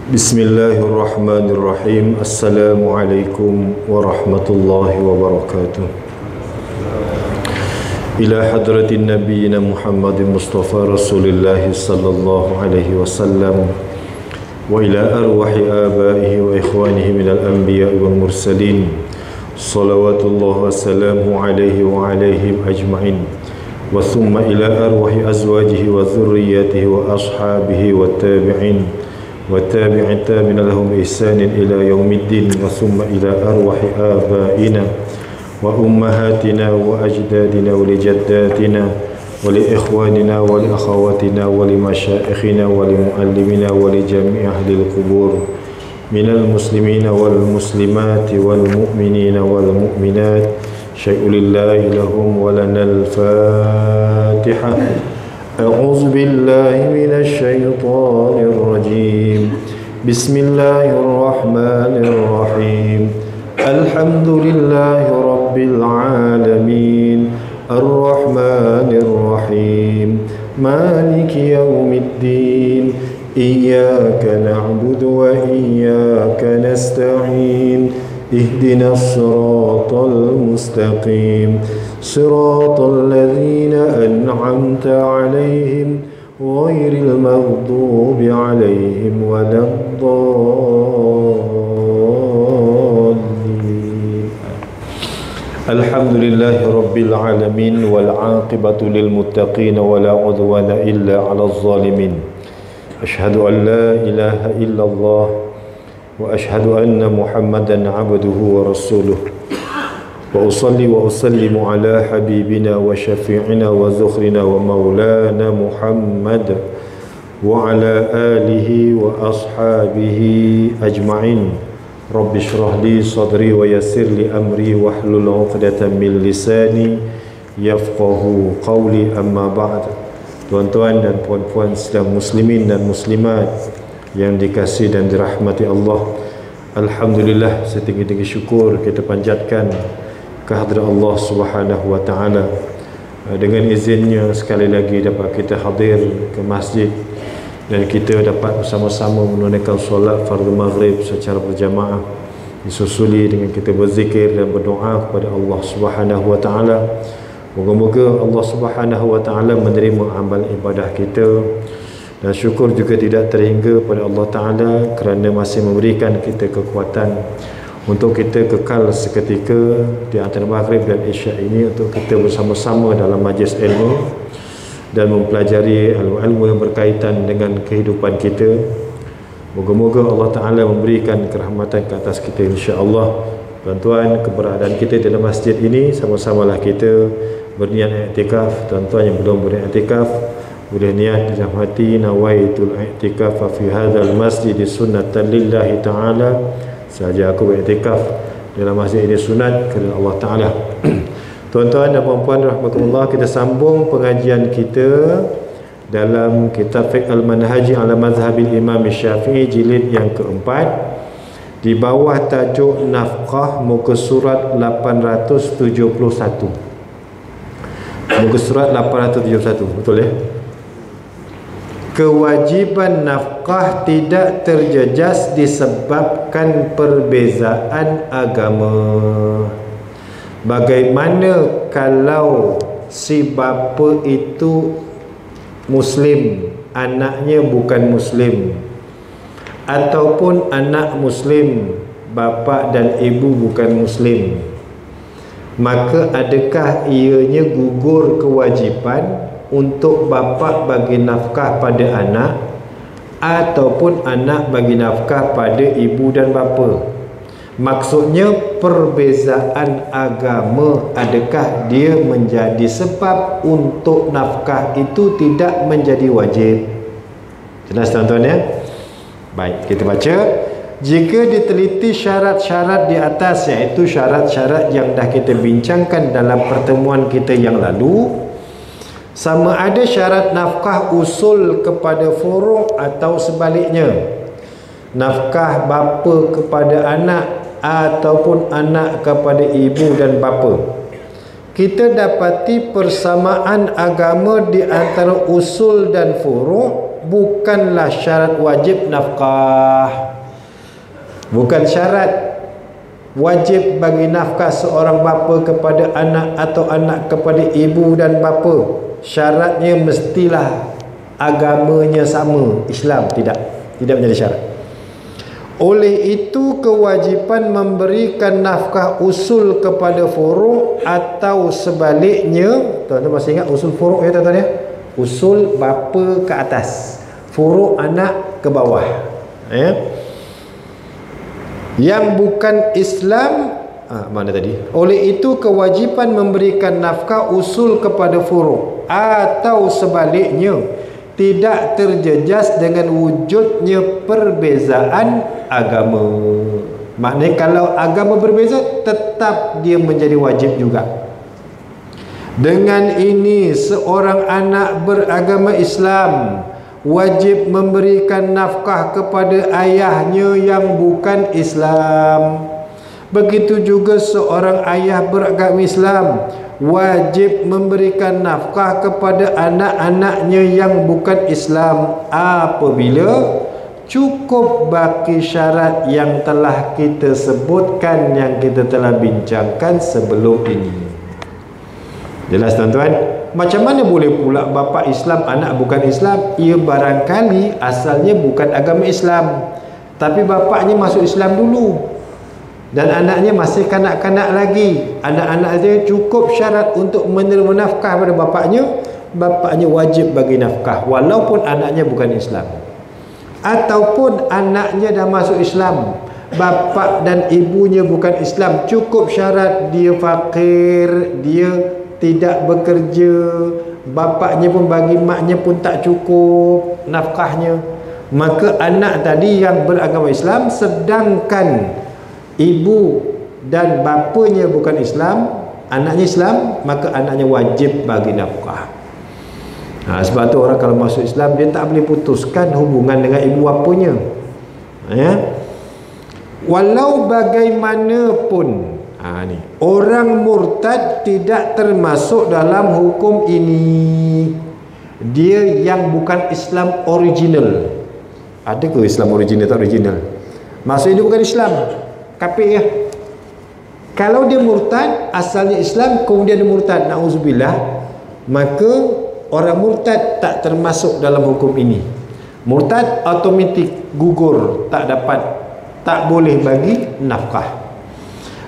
Bismillahirrahmanirrahim. Assalamualaikum warahmatullahi wabarakatuh. Ila hadratin nabiyina Muhammadin Mustafa Rasulullah sallallahu alaihi wasallam wa ila arwahi abaihi wa ikhwanihi minal anbiya wal mursalin salawatullah wa salamu alaihi wa alaihim ajma'in wa thumma ila arwahi azwajihi wa dhurriyyatihi wa ashabihi wa tabi'in وتابع التابعين لهم بإحسان إلى يوم الدين وثم إلى أرواح آبائنا وأمهاتنا وأجدادنا ولجداتنا ولإخواننا ولأخواتنا ولمشائخنا ولمعلمنا ولجميع أهل القبور من المسلمين والمسلمات والمؤمنين والمؤمنات شيء لله لهم ولنا الفاتحة. أعوذ بالله من الشيطان الرجيم. بسم الله الرحمن الرحيم. الحمد لله رب العالمين الرحمن الرحيم مالك يوم الدين إياك نعبد وإياك نستعين اهدنا الصراط المستقيم صراط الذين أنعمت عليهم غير المغضوب عليهم ولا الضالين. الحمد لله رب العالمين والعاقبة للمتقين ولا عدوان إلا على الظالمين. أشهد أن لا إله إلا الله وأشهد أن محمدا عبده ورسوله وأصلي وأسلم على حبيبنا وشفيعنا وذخرنا ومولانا محمد وعلى آله وأصحابه أجمعين. رب اشرح لي صدري ويسر لي أمري واحلل عقدة من لساني يفقه قولي. أما بعد. Tuan-tuan dan puan-puan Islam muslimin dan muslimat yang dikasihi dan dirahmati Allah, alhamdulillah, setinggi-tinggi syukur kita panjatkan kehadrat Allah Subhanahu wa taala. Dengan izinnya sekali lagi dapat kita hadir ke masjid dan kita dapat bersama-sama menunaikan solat fardu maghrib secara berjamaah, disusuli dengan kita berzikir dan berdoa kepada Allah Subhanahu wa taala. Moga-moga Allah Subhanahu wa taala menerima amal ibadah kita, dan syukur juga tidak terhingga pada Allah taala kerana masih memberikan kita kekuatan untuk kita kekal seketika di antara maghrib dan isyak ini untuk kita bersama-sama dalam majlis ilmu dan mempelajari ilmu-ilmu yang berkaitan dengan kehidupan kita. Moga-moga Allah taala memberikan kerahmatan ke atas kita insya-Allah. Tuan-tuan, keberadaan kita dalam masjid ini sama-samalah kita berniat i'tikaf. Tuan-tuan yang belum beriktikaf boleh niat dalam hati, nawaitul i'tikaf fi hadzal masjid sunnatan lillahi ta'ala. Sahaja aku beriktikaf dalam masjid ini sunat kerana Allah Ta'ala. Tuan-tuan dan puan-puan rahmatullah, kita sambung pengajian kita dalam kitab Fiqh al-Manhaji ala Mazhabil Imam Syafi'i jilid yang keempat, di bawah tajuk Nafkah, muka surat 871. Muka surat 871, betul ya? Kewajiban nafkah tidak terjejas disebabkan perbezaan agama. Bagaimana kalau si bapa itu Muslim, anaknya bukan Muslim, ataupun anak Muslim, bapa dan ibu bukan Muslim? Maka adakah ianya gugur kewajipan untuk bapa bagi nafkah pada anak ataupun anak bagi nafkah pada ibu dan bapa? Maksudnya perbezaan agama, adakah dia menjadi sebab untuk nafkah itu tidak menjadi wajib? Jelas tuan-tuan ya? Baik, kita baca. Jika diteliti syarat-syarat di atas, iaitu syarat-syarat yang dah kita bincangkan dalam pertemuan kita yang lalu, sama ada syarat nafkah usul kepada furu' atau sebaliknya, nafkah bapa kepada anak ataupun anak kepada ibu dan bapa, kita dapati persamaan agama di antara usul dan furu' bukanlah syarat wajib nafkah. Bukan syarat wajib bagi nafkah seorang bapa kepada anak atau anak kepada ibu dan bapa. Syaratnya mestilah agamanya sama. Islam tidak menjadi syarat. Oleh itu kewajipan memberikan nafkah usul kepada furu' atau sebaliknya. Tuan-tuan masih ingat usul furu' ya tuan-tuan ya? Usul bapa ke atas, furu' anak ke bawah ya? Yang bukan Islam, mana tadi? Oleh itu kewajipan memberikan nafkah usul kepada furu' atau sebaliknya tidak terjejas dengan wujudnya perbezaan agama. Maknanya kalau agama berbeza, tetap dia menjadi wajib juga. Dengan ini seorang anak beragama Islam wajib memberikan nafkah kepada ayahnya yang bukan Islam. Begitu juga seorang ayah beragama Islam wajib memberikan nafkah kepada anak-anaknya yang bukan Islam apabila cukup baki syarat yang telah kita sebutkan, yang kita telah bincangkan sebelum ini. Jelas tuan-tuan? Macam mana boleh pula bapa Islam, anak bukan Islam? Ia barangkali asalnya bukan agama Islam, tapi bapaknya masuk Islam dulu dan anaknya masih kanak-kanak lagi. Anak-anak dia cukup syarat untuk menerima nafkah pada bapaknya, bapaknya wajib bagi nafkah walaupun anaknya bukan Islam. Ataupun anaknya dah masuk Islam, bapa dan ibunya bukan Islam, cukup syarat dia fakir, dia tidak bekerja, bapaknya pun bagi maknya pun tak cukup nafkahnya, maka anak tadi yang beragama Islam sedangkan ibu dan bapanya bukan Islam, anaknya Islam, maka anaknya wajib bagi nafkah. Sebab tu orang kalau masuk Islam dia tak boleh putuskan hubungan dengan ibu bapanya ya? Walau bagaimanapun orang murtad tidak termasuk dalam hukum ini. Dia yang bukan Islam original. Ada ke Islam original tak original? Maksudnya dia bukan Islam, kafir ya. Kalau dia murtad, asalnya Islam, kemudian dia murtad, na'udzubillah, maka orang murtad tak termasuk dalam hukum ini. Murtad automatik gugur, tak boleh bagi nafkah.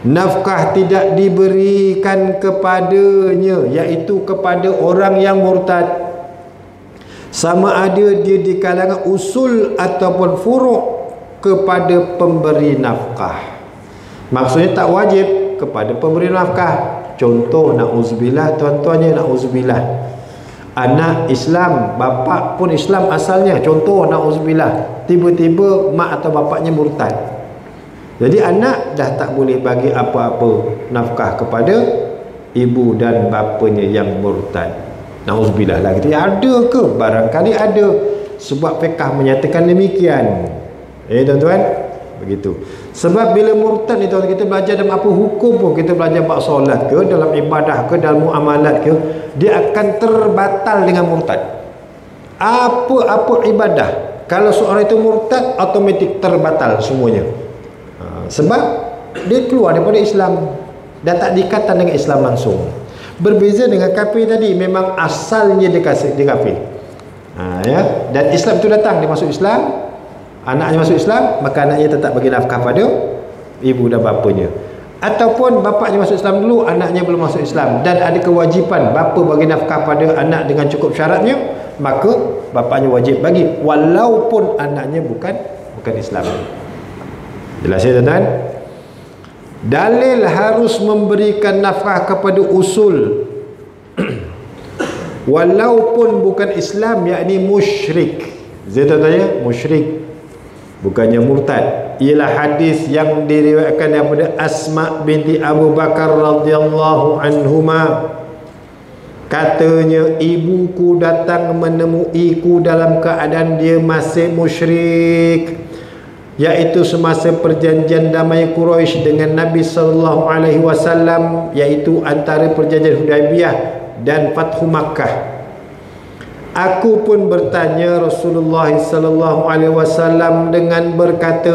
Nafkah tidak diberikan kepadanya, iaitu kepada orang yang murtad, sama ada dia di kalangan usul ataupun furu' kepada pemberi nafkah. Maksudnya tak wajib kepada pemberi nafkah. Contoh, na'udzubillah tuan-tuannya, na'udzubillah, anak Islam, bapa pun Islam asalnya, contoh na'udzubillah, tiba-tiba mak atau bapaknya murtad. Jadi anak dah tak boleh bagi apa-apa nafkah kepada ibu dan bapanya yang murtad. Na'udzubillah lah kita. Ada ke? Barangkali ada, sebab fiqh menyatakan demikian. Tuan-tuan, begitu. Sebab bila murtad ni tuan, kita belajar dalam apa hukum pun, kita belajar bab solat ke, dalam ibadah ke, dalam muamalat ke, dia akan terbatal dengan murtad. Apa-apa ibadah, kalau seorang itu murtad, automatik terbatal semuanya. Sebab dia keluar daripada Islam dan tak dikatakan dengan Islam langsung. Berbeza dengan kafir tadi, memang asalnya dia kafir. Ya? Dan Islam itu datang, dia masuk Islam, anaknya masuk Islam, maka anaknya tetap bagi nafkah pada ibu dan bapanya. Ataupun bapaknya masuk Islam dulu, anaknya belum masuk Islam, dan ada kewajipan bapa bagi nafkah pada anak dengan cukup syaratnya, maka bapaknya wajib bagi walaupun anaknya bukan Islam. Jelas ya tuan-tuan? Dalil harus memberikan nafkah kepada usul walaupun bukan Islam, yakni musyrik. Tuan-tuan ya, musyrik, bukannya murtad. Ialah hadis yang diriwayatkan daripada Asma binti Abu Bakar radhiyallahu anhuma. Katanya, ibuku datang menemuiku dalam keadaan dia masih musyrik, iaitu semasa perjanjian damai Quraisy dengan Nabi sallallahu alaihi wasallam, iaitu antara perjanjian Hudaibiyah dan Fathu Makkah. Aku pun bertanya Rasulullah sallallahu alaihi wasallam dengan berkata,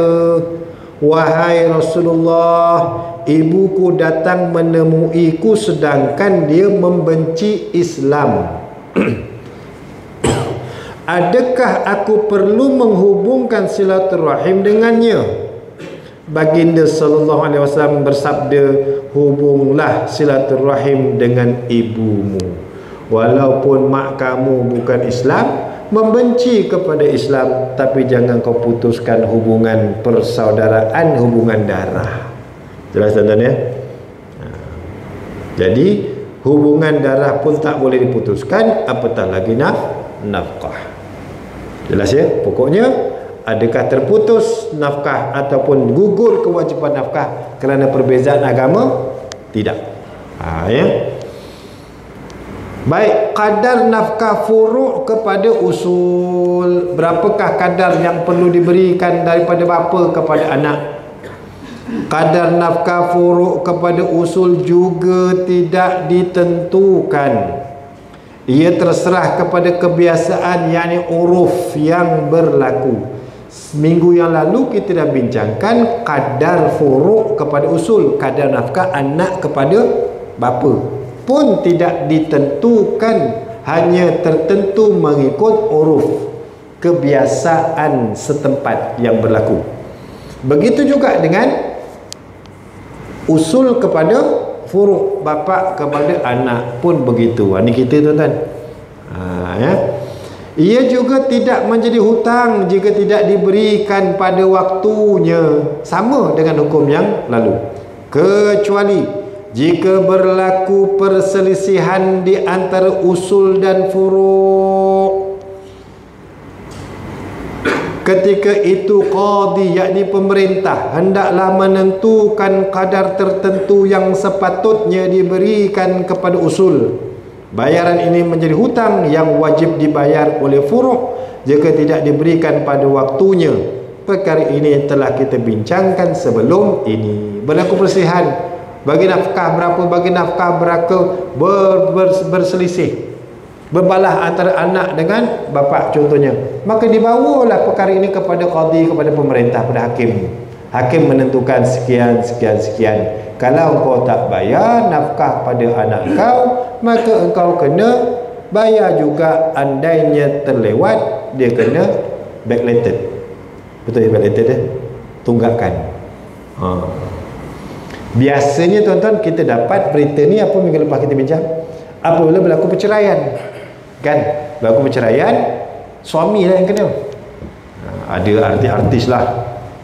wahai Rasulullah, ibuku datang menemuiku sedangkan dia membenci Islam. Adakah aku perlu menghubungkan silaturahim dengannya? Baginda sallallahu alaihi wasallam bersabda, hubunglah silaturahim dengan ibumu. Walaupun mak kamu bukan Islam, membenci kepada Islam, tapi jangan kau putuskan hubungan persaudaraan, hubungan darah. Jelas tuan-tuan ya? Jadi hubungan darah pun tak boleh diputuskan, apatah lagi nafkah. Jelas ya? Pokoknya adakah terputus nafkah ataupun gugur kewajipan nafkah kerana perbezaan agama? Tidak. Ya. Baik, kadar nafkah furuk kepada usul. Berapakah kadar yang perlu diberikan daripada bapa kepada anak? Kadar nafkah furuk kepada usul juga tidak ditentukan. Ia terserah kepada kebiasaan, yakni uruf yang berlaku. Minggu yang lalu kita dah bincangkan kadar furuk kepada usul, kadar nafkah anak kepada bapa pun tidak ditentukan, hanya tertentu mengikut uruf, kebiasaan setempat yang berlaku. Begitu juga dengan usul kepada furuk, bapa kepada anak pun begitu. Ini kita tuan-tuan. Ya. Ia juga tidak menjadi hutang jika tidak diberikan pada waktunya, sama dengan hukum yang lalu, kecuali jika berlaku perselisihan di antara usul dan furuk. Ketika itu qadi, yakni pemerintah, hendaklah menentukan kadar tertentu yang sepatutnya diberikan kepada usul. Bayaran ini menjadi hutang yang wajib dibayar oleh furuk jika tidak diberikan pada waktunya. Perkara ini telah kita bincangkan sebelum ini. Berlaku perselisihan, bagi nafkah berapa, bagi nafkah berapa, berselisih, berbalah antara anak dengan bapa contohnya, maka dibawalah perkara ini kepada qadi, kepada pemerintah, pada hakim. Hakim menentukan sekian, sekian, sekian. Kalau kau tak bayar nafkah pada anak kau, maka engkau kena bayar juga. Andainya terlewat, dia kena backdated. Betul ya, backdated ya? Tunggakan. Biasanya tuan-tuan kita dapat berita ni apa minggu lepas kita bincang, apabila berlaku perceraian, kan? Berlaku perceraian, suami lah yang kena. Ada artis-artis lah,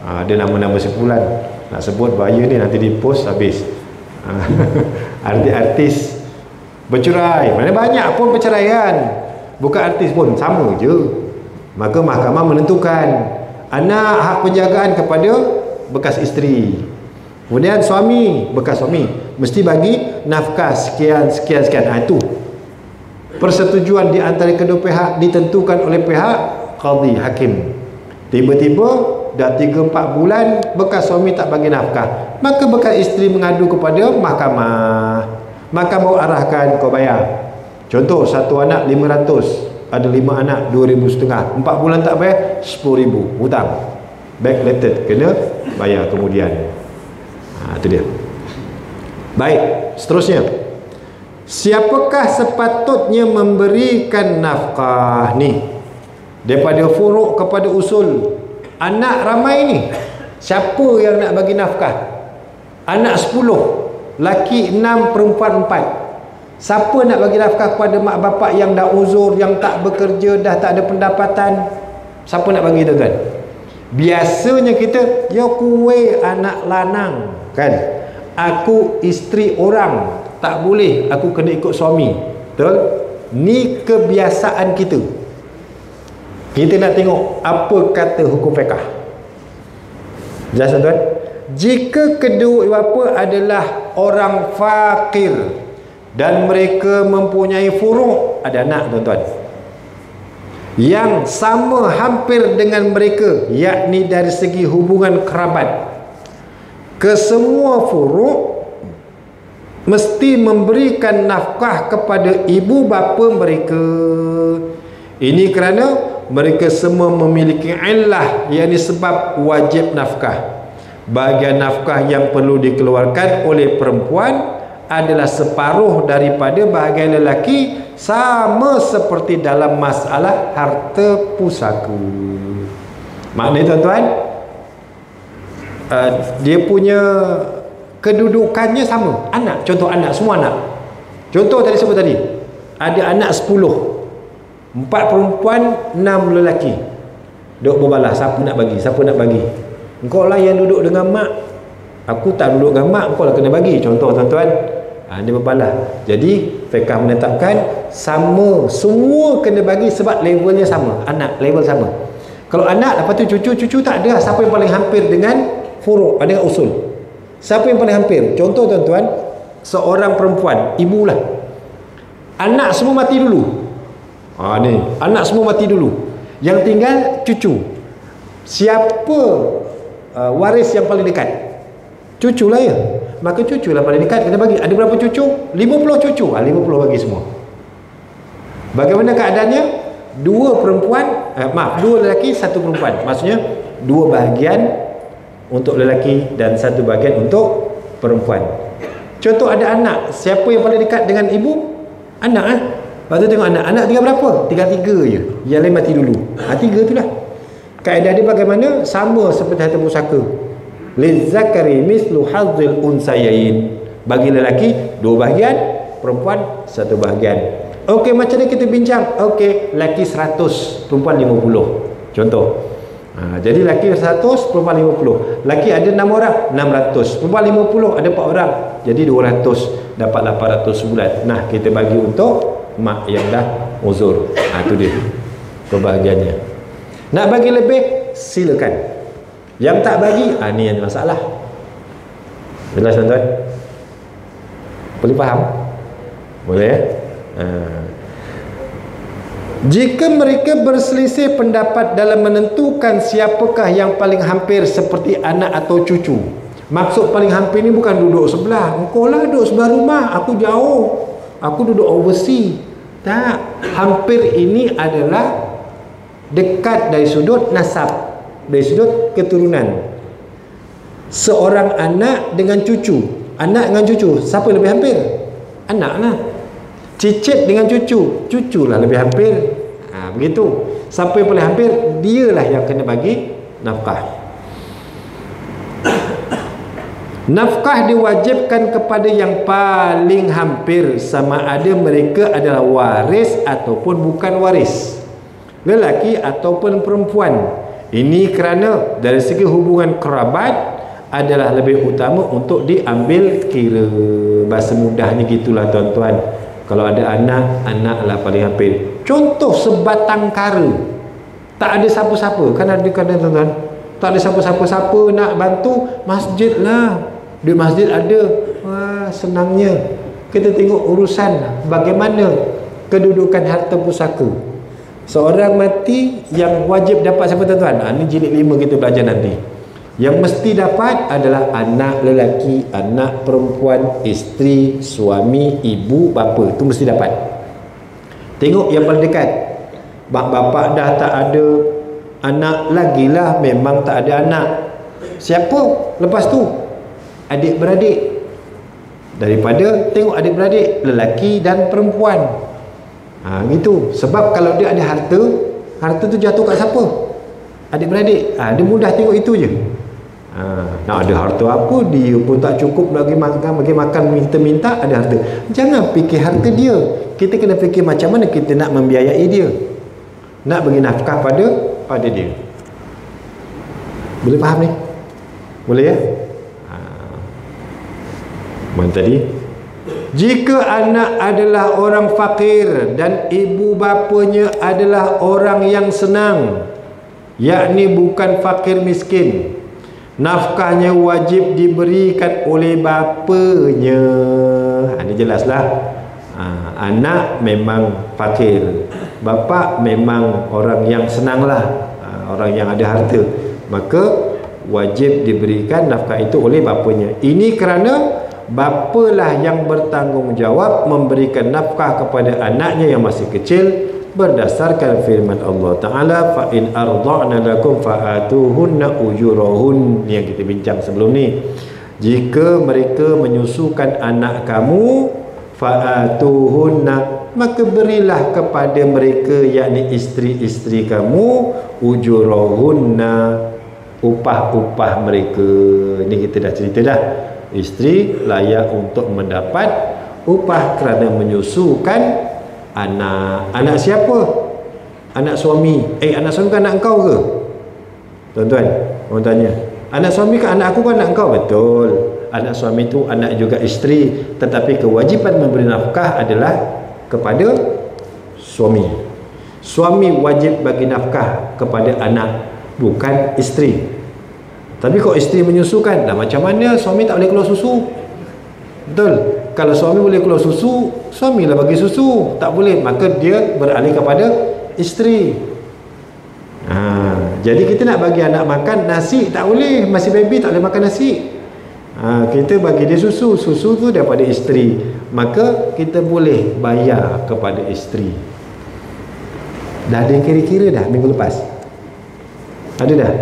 ada nama-nama sepulan, nak sebut bahaya ni nanti di post habis. Artis-artis bercerai, mana banyak pun perceraian, bukan artis pun sama je. Maka mahkamah menentukan anak hak penjagaan kepada bekas isteri. Kemudian suami, bekas suami mesti bagi nafkah sekian, sekian, sekian. Itu persetujuan di antara kedua pihak ditentukan oleh pihak qadi, hakim. Tiba-tiba dah 3-4 bulan bekas suami tak bagi nafkah, maka bekas isteri mengadu kepada mahkamah. Mahkamah arahkan kau bayar. Contoh, satu anak 500, ada 5 anak 2,500, 4 bulan tak bayar 10,000 hutang, backdated, kena bayar kemudian. Itu dia. Baik, seterusnya, siapakah sepatutnya memberikan nafkah ni daripada furuk kepada usul? Anak ramai ni, siapa yang nak bagi nafkah? Anak 10, laki 6, perempuan 4. Siapa nak bagi nafkah kepada mak bapak yang dah uzur, yang tak bekerja, dah tak ada pendapatan? Siapa nak bagi, tuan-tuan? Biasanya kita, ya kuwe anak lanang, kan? Aku isteri orang, tak boleh, aku kena ikut suami. Betul? Ni kebiasaan kita. Kita nak tengok apa kata hukum fiqh. Jelas tuan? Jika kedua bapa adalah orang fakir dan mereka mempunyai furuk, ada anak tuan-tuan, yang sama hampir dengan mereka, yakni dari segi hubungan kerabat, kesemua furuk mesti memberikan nafkah kepada ibu bapa mereka. Ini kerana mereka semua memiliki illah, yakni sebab wajib nafkah. Bahagian nafkah yang perlu dikeluarkan oleh perempuan adalah separuh daripada bahagian lelaki, sama seperti dalam masalah harta pusaka. Maknanya tuan-tuan, dia punya kedudukannya sama. Anak, contoh anak, semua anak. Contoh tadi sebut tadi, ada anak 10, 4 perempuan, 6 lelaki. Duk berbalah, siapa nak bagi, siapa nak bagi. Engkau lah yang duduk dengan mak, aku tak duduk dengan mak, engkau lah kena bagi. Contoh tuan-tuan, dia berbalah. Jadi fiqh menetapkan sama, semua kena bagi sebab levelnya sama. Anak level sama. Kalau anak, lepas tu cucu tak ada. Siapa yang paling hampir dengan furu', dengan usul? Siapa yang paling hampir? Contoh tuan-tuan, seorang perempuan, ibu lah, anak semua mati dulu. Ni anak semua mati dulu, yang tinggal cucu. Siapa waris yang paling dekat? Cucu lah ya. Maka cucu lah paling dekat, kena bagi. Ada berapa cucu? 50 cucu. 50 bagi semua. Bagaimana keadaannya? 2 perempuan, dua lelaki, 1 perempuan. Maksudnya 2 bahagian untuk lelaki dan 1 bahagian untuk perempuan. Contoh ada anak, siapa yang paling dekat dengan ibu? Anak. Lepas tu tengok anak tinggal berapa? Tinggal 3 je. Yang lain mati dulu. 3 tu lah. Kaedah dia bagaimana? Sama seperti harta pusaka. Lizzakari mislu hadzil unsayain. Bagi lelaki 2 bahagian, perempuan 1 bahagian. Okey, macam ni kita bincang. Okey, lelaki 100, perempuan 50. Contoh. Jadi lelaki 100, perempuan 50. Lelaki ada 6 orang, 600. Perempuan 50, ada 4 orang. Jadi 200, dapat 800 sebulan. Nah, kita bagi untuk mak yang dah uzur. Itu dia pembahagiannya. Nak bagi lebih, silakan. Yang tak bagi, ni yang masalah. Jelas tuan-tuan? Boleh faham? Boleh ya? Jika mereka berselisih pendapat dalam menentukan siapakah yang paling hampir seperti anak atau cucu. Maksud paling hampir ni bukan duduk sebelah. Engkau lah duduk sebelah rumah, aku jauh, aku duduk overseas. Tak, hampir ini adalah dekat dari sudut nasab, dari sudut keturunan. Seorang anak dengan cucu, anak dengan cucu, siapa yang lebih hampir? Anak lah. Cicit dengan cucu lah lebih hampir. Begitu. Siapa yang paling hampir, dialah yang kena bagi nafkah. Nafkah diwajibkan kepada yang paling hampir, sama ada mereka adalah waris ataupun bukan waris, lelaki ataupun perempuan. Ini kerana dari segi hubungan kerabat adalah lebih utama untuk diambil kira. Bahasa mudahnya gitulah tuan-tuan. Kalau ada anak, anaklah paling hampir. Contoh sebatang kara, tak ada siapa-siapa. Kan ada kadang tuan-tuan, tak ada siapa-siapa nak bantu, masjid lah. Di masjid ada. Wah, senangnya. Kita tengok urusan bagaimana kedudukan harta pusaka. Seorang mati yang wajib dapat siapa tuan-tuan? Ini jilid 5 kita belajar nanti. Yang mesti dapat adalah anak lelaki, anak perempuan, isteri, suami, ibu, bapa. Itu mesti dapat. Tengok yang paling dekat. Bapak dah tak ada anak lagi lah, memang tak ada anak. Siapa lepas tu? Adik-beradik. Daripada tengok adik-beradik, lelaki dan perempuan. Gitu. Sebab kalau dia ada harta, harta tu jatuh kat siapa? Adik-beradik. Dia mudah tengok itu je. Nak ada harta apa, dia pun tak cukup bagi makan minta-minta, ada harta. Jangan fikir harta dia. Kita kena fikir macam mana kita nak membiayai dia, nak bagi nafkah pada dia. Boleh faham ni? Boleh ya? Mana tadi? Jika anak adalah orang fakir dan ibu bapanya adalah orang yang senang, yakni bukan fakir miskin, nafkahnya wajib diberikan oleh bapanya. Ini jelaslah. Anak memang fakir, bapa memang orang yang senanglah, orang yang ada harta, maka wajib diberikan nafkah itu oleh bapanya. Ini kerana bapalah yang bertanggungjawab memberikan nafkah kepada anaknya yang masih kecil berdasarkan firman Allah Ta'ala, fa in arda'na lakum fa'atuhunna ujurahun, yang kita bincang sebelum ni. Jika mereka menyusukan anak kamu, fa'atuhunna, maka berilah kepada mereka, yakni isteri-isteri kamu, ujurahunna, upah-upah mereka. Ni kita dah cerita dah, isteri layak untuk mendapat upah kerana menyusukan anak. Anak siapa? Anak suami. Anak suami kan anak engkau ke? Tuan-tuan, orang tanya, anak suami ke anak aku ke anak engkau? Betul, anak suami tu anak juga isteri, tetapi kewajipan memberi nafkah adalah kepada suami. Suami wajib bagi nafkah kepada anak, bukan isteri. Tapi kalau isteri menyusukan, dah macam mana suami tak boleh keluar susu? Betul. Kalau suami boleh keluar susu, suamilah bagi susu. Tak boleh, maka dia beralih kepada isteri. Jadi kita nak bagi anak makan nasi, tak boleh, masih baby tak boleh makan nasi. Kita bagi dia susu, susu tu daripada isteri, maka kita boleh bayar kepada isteri. Dah ada yang kira-kira dah minggu lepas? Ada dah?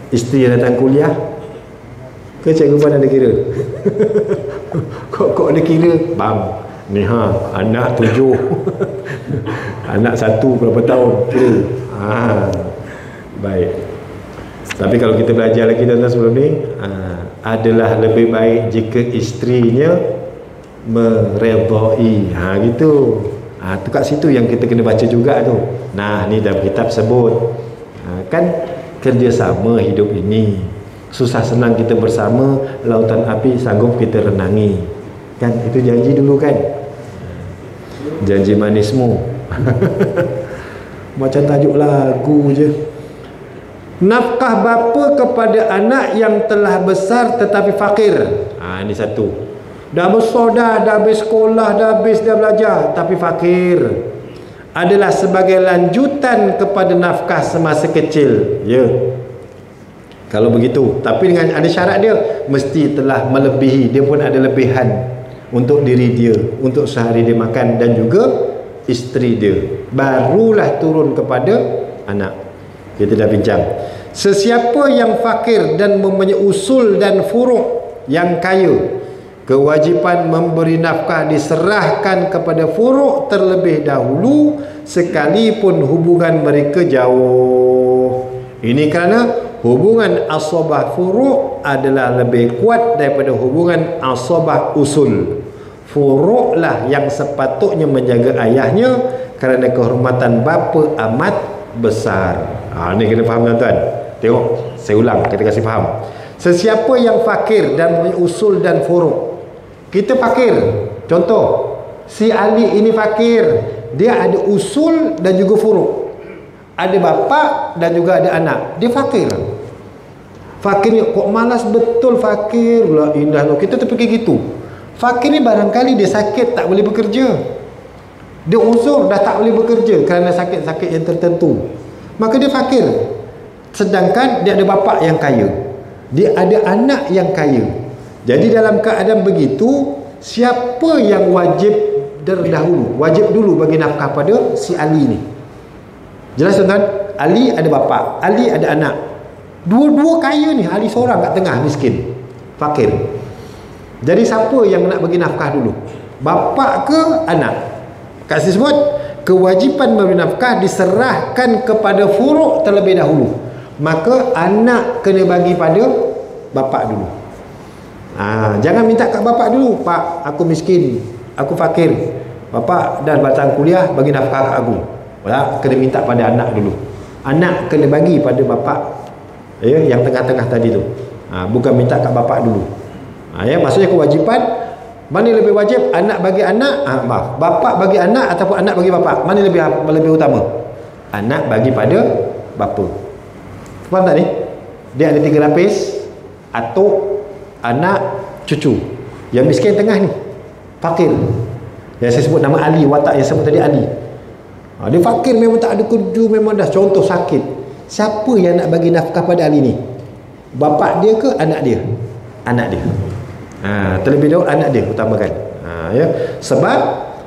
Isteri yang datang kuliah ke cikgu pun ada kira? Kok ada kira? Bang, ni anak 7 anak 1 berapa tahun kira. Baik. Tapi kalau kita belajar lagi tuan-tuan sebelum ni, adalah lebih baik jika isterinya meredai. Gitu. Tu kat situ yang kita kena baca juga tu. Nah, ni dalam kitab sebut. Kan kerjasama hidup ini. Susah senang kita bersama, lautan api sanggup kita renangi. Kan itu janji dulu kan. Janji manismu. Macam tajuk lagu je. Nafkah bapa kepada anak yang telah besar tetapi fakir. Ini satu. Dah besar dah habis sekolah, dah belajar tapi fakir, adalah sebagai lanjutan kepada nafkah semasa kecil. Ya. Kalau begitu, tapi dengan ada syarat dia, mesti telah melebihi, dia pun ada lebihan untuk diri dia, untuk sehari dia makan dan juga isteri dia, barulah turun kepada anak. Kita dah bincang. Sesiapa yang fakir dan mempunyai usul dan furuk yang kaya, kewajipan memberi nafkah diserahkan kepada furuk terlebih dahulu, sekalipun hubungan mereka jauh. Ini kerana hubungan asabah furuk adalah lebih kuat daripada hubungan asabah usul. Furuklah yang sepatutnya menjaga ayahnya kerana kehormatan bapa amat besar. Ini kena faham tuan-tuan. Tengok, saya ulang, kita kasih faham. Sesiapa yang fakir dan mempunyai usul dan furuk. Kita fakir. Contoh, si Ali ini fakir, dia ada usul dan juga furuk. Ada bapa dan juga ada anak. Dia fakir. Fakir ni kok malas betul fakir. Lah indah loh. Kita terfikir gitu. Fakir ni barangkali dia sakit tak boleh bekerja. Dia uzur dah tak boleh bekerja kerana sakit-sakit yang tertentu. Maka dia fakir. Sedangkan dia ada bapa yang kaya. Dia ada anak yang kaya. Jadi dalam keadaan begitu, siapa yang wajib terdahulu? Wajib dulu bagi nafkah pada si Ali ni. Jelas tuan-tuan? Ali ada bapa, Ali ada anak. Dua-dua kaya ni, Ali seorang kat tengah miskin, fakir. Jadi siapa yang nak bagi nafkah dulu? Bapa ke anak? Kat sini sebut kewajipan memberi nafkah diserahkan kepada furuk terlebih dahulu. Maka anak kena bagi pada bapa dulu. Jangan minta kat bapa dulu. Pak, aku miskin, aku fakir. Bapa dah batang kuliah, bagi nafkah kat aku. Kena minta pada anak dulu. Anak kena bagi pada bapa, ya, yang tengah-tengah tadi tu. Bukan minta kat bapa dulu. Ya, maksudnya kewajipan mana lebih wajib? Anak bagi anak, bapa bagi anak ataupun anak bagi bapa? Mana lebih utama? Anak bagi pada bapa. Faham tak ni? Dia ada 3 lapis. Atuk, anak, cucu. Yang miskin tengah ni fakir. Yang saya sebut nama Ali, watak yang sebut tadi Ali. Dia fakir, memang tak ada kerja, memang dah contoh sakit. Siapa yang nak bagi nafkah pada Ali ni? Bapa dia ke anak dia? Anak dia. Terlebih dahulu anak dia utamakan. Ya. Sebab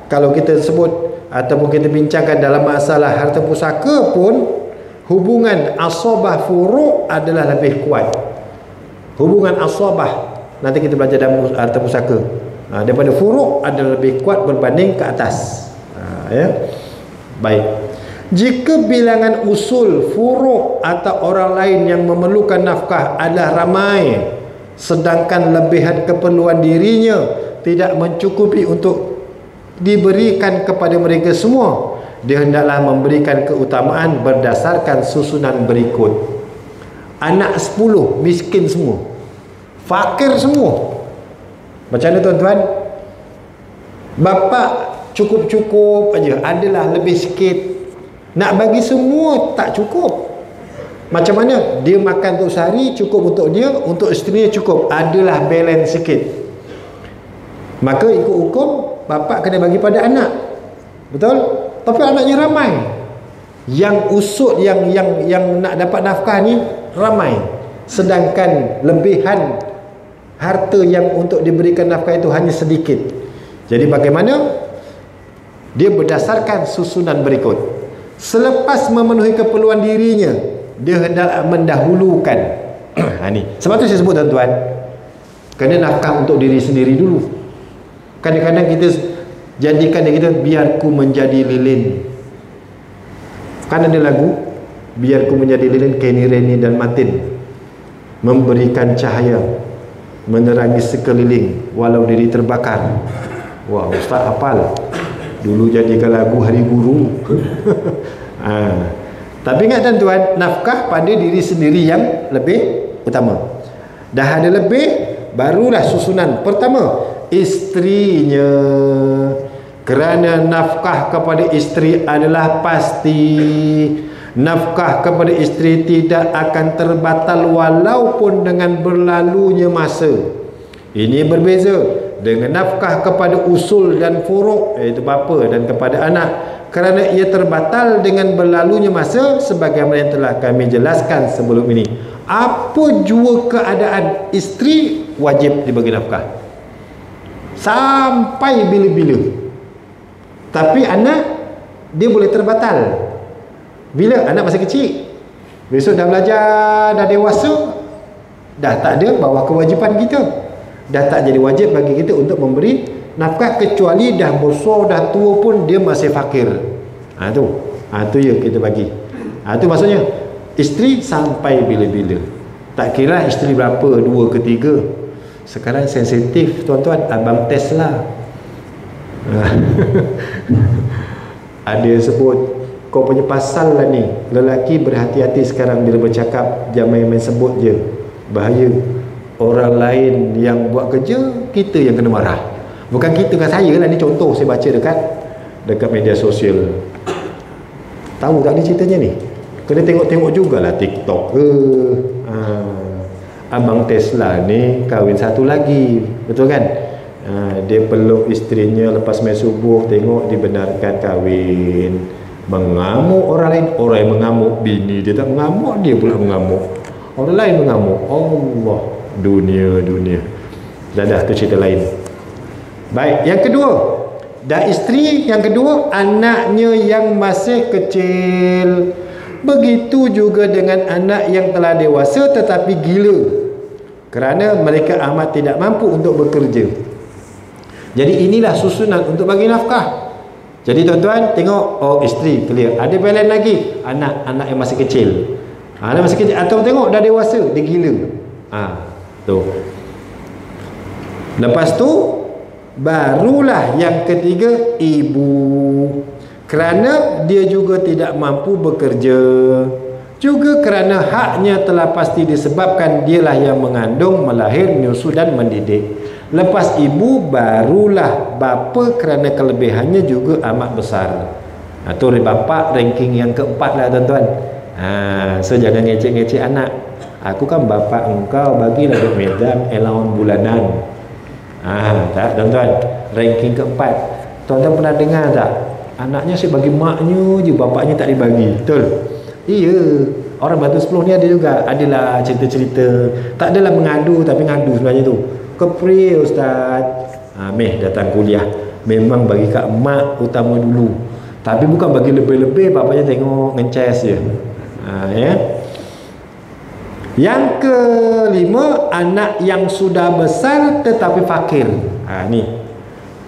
kalau kita sebut ataupun kita bincangkan dalam masalah harta pusaka pun, hubungan asabah furu' adalah lebih kuat. Hubungan asabah nanti kita belajar dalam harta pusaka, daripada furu' adalah lebih kuat berbanding ke atas. Ya. Baik. Jika bilangan usul, furu' atau orang lain yang memerlukan nafkah adalah ramai, sedangkan lebihan keperluan dirinya tidak mencukupi untuk diberikan kepada mereka semua, dia hendaklah memberikan keutamaan berdasarkan susunan berikut. Anak 10 miskin semua, fakir semua. Macam mana tuan-tuan? Bapa cukup-cukup aja, adalah lebih sikit. Nak bagi semua tak cukup. Macam mana? Dia makan untuk sehari cukup untuk dia, untuk isterinya cukup, adalah balance sikit. Maka ikut hukum bapa kena bagi pada anak. Betul? Tapi anaknya ramai. Yang usut yang nak dapat nafkah ni ramai. Sedangkan lebihan harta yang untuk diberikan nafkah itu hanya sedikit. Jadi bagaimana? Dia berdasarkan susunan berikut. Selepas memenuhi keperluan dirinya, dia hendak mendahulukan. Ni. Sebab tu saya sebut tuan-tuan, kena nafkah untuk diri sendiri dulu. Kadang-kadang kita jadikan dia kita, biarku menjadi lilin. Kan ada lagu, biarku menjadi lilin, Kenny Reni dan Martin, memberikan cahaya, menerangi sekeliling walau diri terbakar. Wah, ustaz hafal. Dulu jadikan lagu Hari Guru. Tapi ingat tuan-tuan, nafkah pada diri sendiri yang lebih utama. Dah ada lebih, barulah susunan. Pertama, isterinya. Kerana nafkah kepada isteri adalah pasti. Nafkah kepada isteri tidak akan terbatal walaupun dengan berlalunya masa. Ini berbeza dengan nafkah kepada usul dan furu', iaitu bapa dan kepada anak, kerana ia terbatal dengan berlalunya masa, sebagaimana yang telah kami jelaskan sebelum ini. Apa jua keadaan isteri, wajib dibagi nafkah sampai bila-bila. Tapi anak, dia boleh terbatal. Bila anak masih kecil, besok dah belajar, dah dewasa, dah tak ada bawah kewajipan kita, dah tak jadi wajib bagi kita untuk memberi nafkah, kecuali dah besar, dah tua pun dia masih fakir. Tu ya kita bagi. Tu maksudnya isteri sampai bila-bila. Tak kira isteri berapa, 2 ke 3. Sekarang sensitif tuan-tuan, abang Tesla. Ada yang sebut, kau punya pasal lah ni, lelaki berhati-hati sekarang bila bercakap, jangan main-main sebut je, bahaya. Orang lain yang buat kerja, kita yang kena marah. Bukan kita, kan saya lah ni, contoh saya baca dekat media sosial. Tahu tak ni ceritanya ni? Kena tengok-tengok jugalah TikTok ke. Abang Tesla ni kahwin satu lagi, betul kan? Dia peluk isterinya lepas main subuh, tengok dibenarkan kahwin. Mengamuk orang lain, orang yang mengamuk, bini dia tak mengamuk, dia pula mengamuk. Orang lain mengamuk. Allah, dunia. Dah tu cerita lain. Baik, yang kedua, dah isteri, yang kedua anaknya yang masih kecil. Begitu juga dengan anak yang telah dewasa tetapi gila, kerana mereka amat tidak mampu untuk bekerja. Jadi inilah susunan untuk bagi nafkah. Jadi tuan-tuan tengok, oh isteri clear, ada balance lagi, anak yang masih kecil. Anak masih kecil, atau tengok dah dewasa, dia gila. Tu. Lepas tu barulah yang ketiga, ibu. Kerana dia juga tidak mampu bekerja, juga kerana haknya telah pasti disebabkan dialah yang mengandung, melahir, menyusu dan mendidik. Lepas ibu barulah bapa, kerana kelebihannya juga amat besar. Tu bapa ranking yang keempat lah tuan-tuan. So jangan ngecek-ngecek anak. Aku kan bapa engkau, bagilah duit medam allowance bulanan. Tak tuan-tuan, ranking keempat. Tuan-tuan pernah dengar tak? Anaknya saya bagi maknya je, bapaknya tak dibagi. Betul? Iya. Orang Batu 10 ni ada juga. Adalah cerita-cerita, tak adalah mengadu, tapi ngadu sebenarnya tu. Kepri ustaz. Meh datang kuliah. Memang bagi Kak mak utama dulu. Tapi bukan bagi lebih-lebih, bapaknya tengok ngences je. Ya. Yang kelima, anak yang sudah besar tetapi fakir. Ni.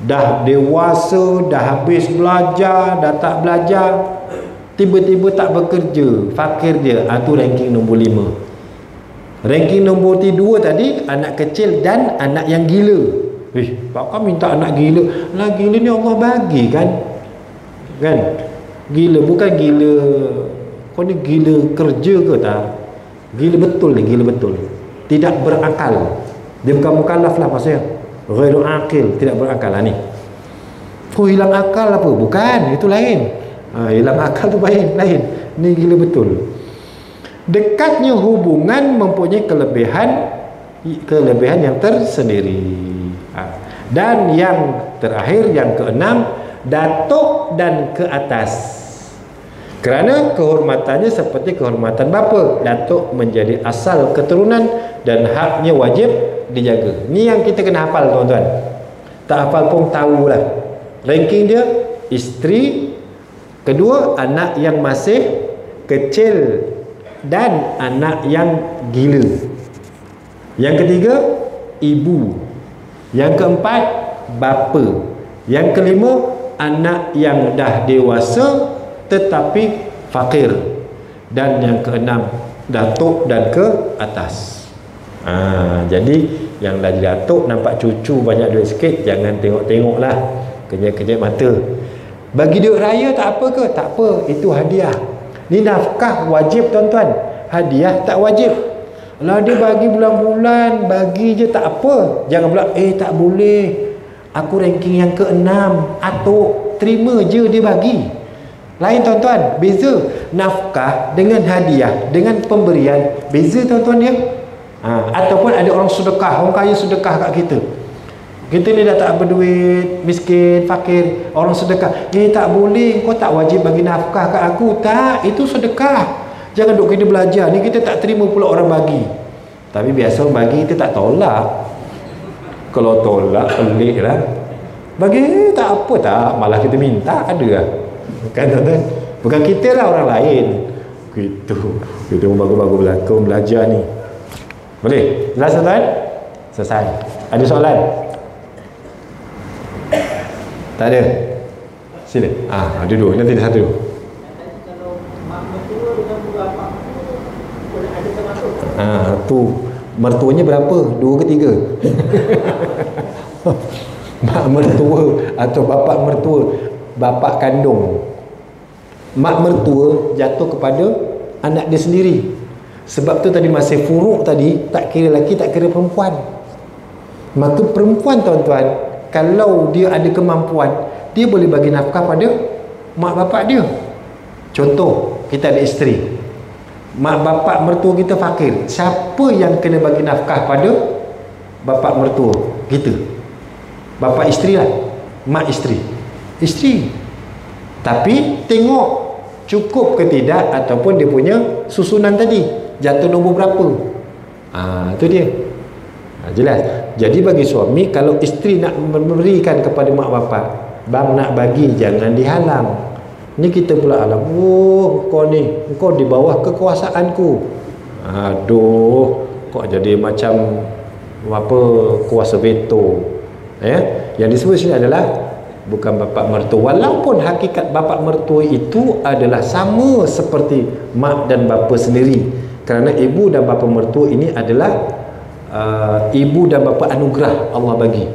Dah dewasa, dah habis belajar, dah tak belajar, tiba-tiba tak bekerja, fakir dia. Tu ranking nombor 5. Ranking nombor 2 tadi, anak kecil dan anak yang gila. Pak kau minta anak gila. Lah gila ni Allah bagi kan? Kan? Gila bukan gila. Kau ni gila kerja ke tak? Gila betul ni, gila betul. Tidak berakal. Dia bukan mukallaf lah maksudnya. Ghairu aqil, tidak berakal lah ni. Kau hilang akal apa? Bukan, itu lain. Hilang akal tu lain. Ni gila betul. Dekatnya hubungan mempunyai kelebihan yang tersendiri. Dan yang terakhir, yang keenam, datuk dan ke atas. Kerana kehormatannya seperti kehormatan bapa. Datuk menjadi asal keturunan dan haknya wajib dijaga. Ni yang kita kena hafal tuan-tuan. Tak hafal pun tahulah. Ranking dia, isteri, kedua anak yang masih kecil dan anak yang gila. Yang ketiga, ibu. Yang keempat, bapa. Yang kelima, anak yang dah dewasa tetapi fakir. Dan yang keenam, datuk dan ke atas. Jadi yang lagi datuk nampak cucu banyak duit sikit, jangan tengok-tengok lah, kejap-kejap mata. Bagi duit raya tak apa ke? Tak apa, itu hadiah. Ni nafkah wajib tuan-tuan, hadiah tak wajib. Lah dia bagi bulan-bulan, bagi je tak apa. Jangan pula tak boleh, aku ranking yang ke-6, atuk, terima je dia bagi. Lain tuan-tuan, beza nafkah dengan hadiah, dengan pemberian, beza tuan-tuan dia. Ataupun ada orang sedekah, orang kaya sedekah kat kita. Kita ni dah tak berduit, miskin, fakir, orang sedekah. Tak boleh, kau tak wajib bagi nafkah kat aku. Tak, itu sedekah. Jangan duk kita belajar ni, kita tak terima pula orang bagi. Tapi biasa bagi kita tak tolak. Kalau tolak pelik lah. Bagi tak apa tak, malah kita minta ada lah. Kan tuan-tuan? Bukan kita lah, orang lain. Gitu. Kita bagus-bagus berlakon belajar ni. Boleh? Jelas tuan-tuan? Selesai. Ada soalan? Tak ada? Sila. Duduk. Nanti ada satu. Tu mertuanya berapa? 2 ke 3? Mak mertua atau bapak mertua, bapak kandung. Mak mertua jatuh kepada anak dia sendiri. Sebab tu tadi masih furuk tadi, tak kira lelaki, tak kira perempuan. Maka perempuan tuan-tuan, kalau dia ada kemampuan, dia boleh bagi nafkah pada mak bapak dia. Contoh, kita ada isteri, mak bapak mertua kita fakir. Siapa yang kena bagi nafkah pada bapak mertua kita? Bapak isteri lah, mak isteri. Isteri. Tapi tengok cukup ke tidak, ataupun dia punya susunan tadi jatuh nombor berapa. Itu dia. Jelas. Jadi bagi suami, kalau isteri nak memberikan kepada mak bapak, bang nak bagi, jangan dihalang. Ni kita pula alam, kau ni, kau di bawah kekuasaanku. Aduh, kok jadi macam apa, kuasa veto. Yang disebut sini adalah bukan bapak mertua, walaupun hakikat bapak mertua itu adalah sama seperti mak dan bapa sendiri. Kerana ibu dan bapa mertua ini adalah ibu dan bapa anugerah Allah bagi.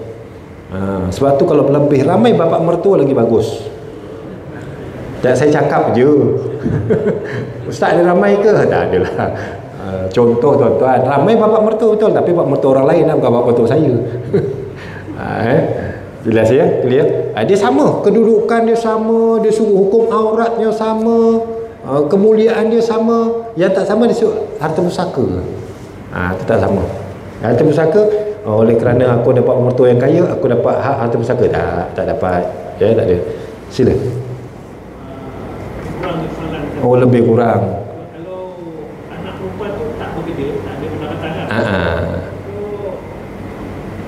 Sebab tu kalau lebih ramai bapak mertua lagi bagus. Tak, saya cakap je. Ustaz ada ramai ke? Tak adalah. Contoh tuan-tuan, ramai bapak mertua betul, tapi bapak mertua orang lain lah, bukan bapak mertua saya. Jelas ya? Clear? Dia sama, kedudukan dia sama, dia suruh hukum auratnya sama, kemuliaan dia sama. Yang tak sama dia suruh harta pusaka. Itu tak sama. Harta pusaka, oleh kerana aku dapat mertua yang kaya, aku dapat hak harta pusaka. Tak dapat. Ya, tak ada. Sila. Lebih kurang. Kalau anak perempuan tu tak bekerja, tak ada pendapatan kan?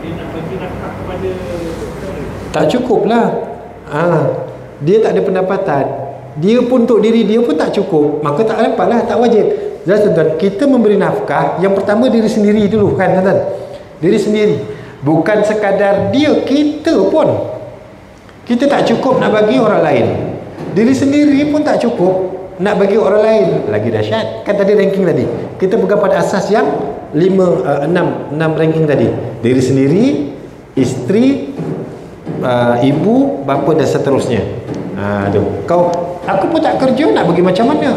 Dia Tak cukup lah. Dia tak ada pendapatan, dia pun untuk diri dia pun tak cukup, maka tak dapat lah, tak wajib. Jelas tuan-tuan, kita memberi nafkah yang pertama diri sendiri dulu kan tuan-tuan. Diri sendiri, bukan sekadar dia, kita pun kita tak cukup nak bagi orang lain. Diri sendiri pun tak cukup nak bagi orang lain, lagi dahsyat. Kan tadi ranking tadi kita pegang pada asas yang 6 ranking tadi. Diri sendiri, isteri, ibu, bapa dan seterusnya. Aku pun tak kerja, nak bagi macam mana?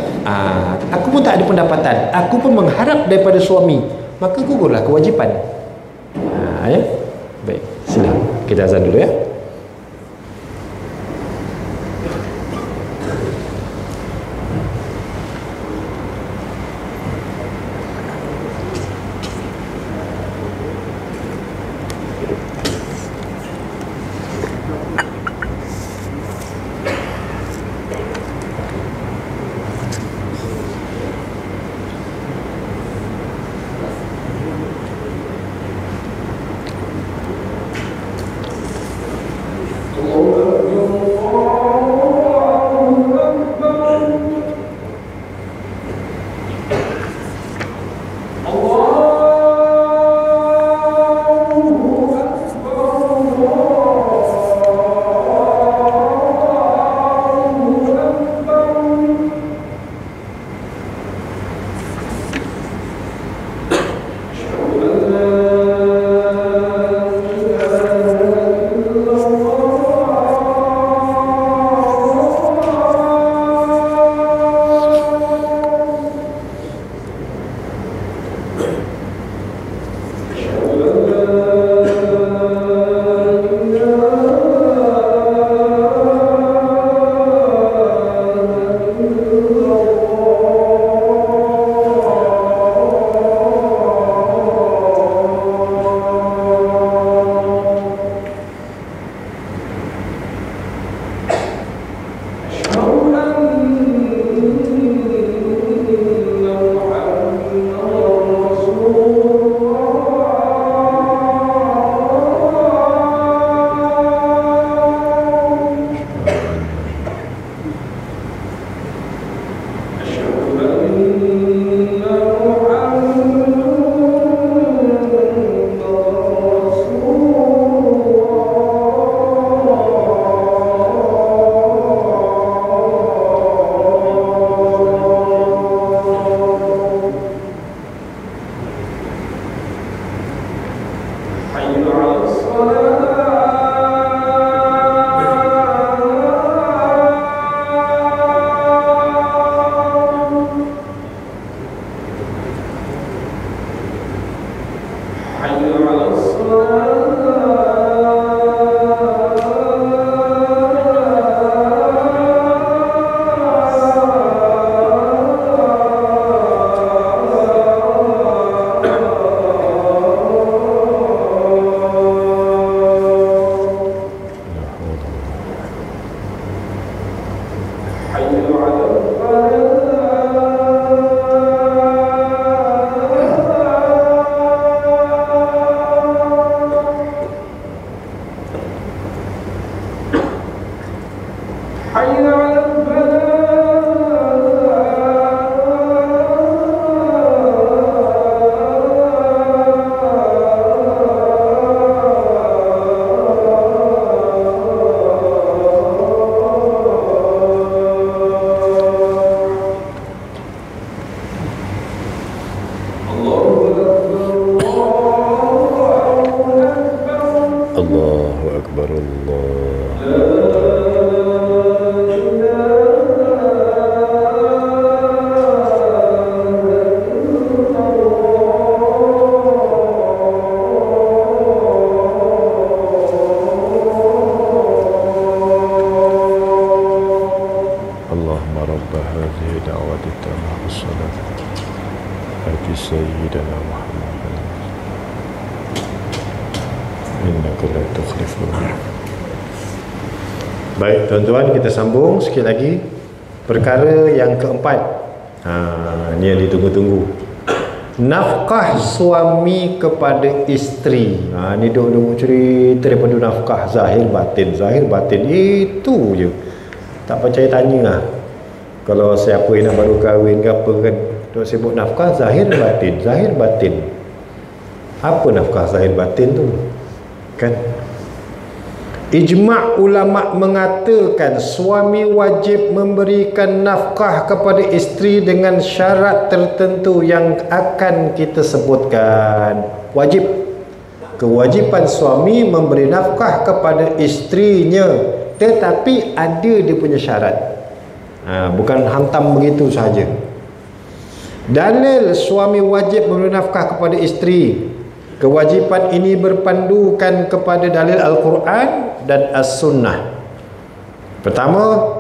Aku pun tak ada pendapatan, aku pun mengharap daripada suami, maka gugurlah kewajipan. Ya. Baik, sila kita azan dulu ya. Baik tuan-tuan, kita sambung sikit lagi perkara yang keempat. Ni yang ditunggu-tunggu. nafkah suami kepada isteri. Ni duk cerita daripada nafkah zahir batin itu je. Tak percaya tanya lah. Kalau siapa yang nak baru kahwin ke apa kan, duk sebut nafkah zahir batin. Apa nafkah zahir batin tu? Kan? Ijma' ulama' mengatakan suami wajib memberikan nafkah kepada isteri dengan syarat tertentu yang akan kita sebutkan. Wajib. Kewajipan suami memberi nafkah kepada isterinya, tetapi ada dia punya syarat. Bukan hantam begitu saja. Dalil suami wajib memberi nafkah kepada isteri. Kewajipan ini berpandukan kepada dalil Al-Quran dan As-Sunnah. Pertama,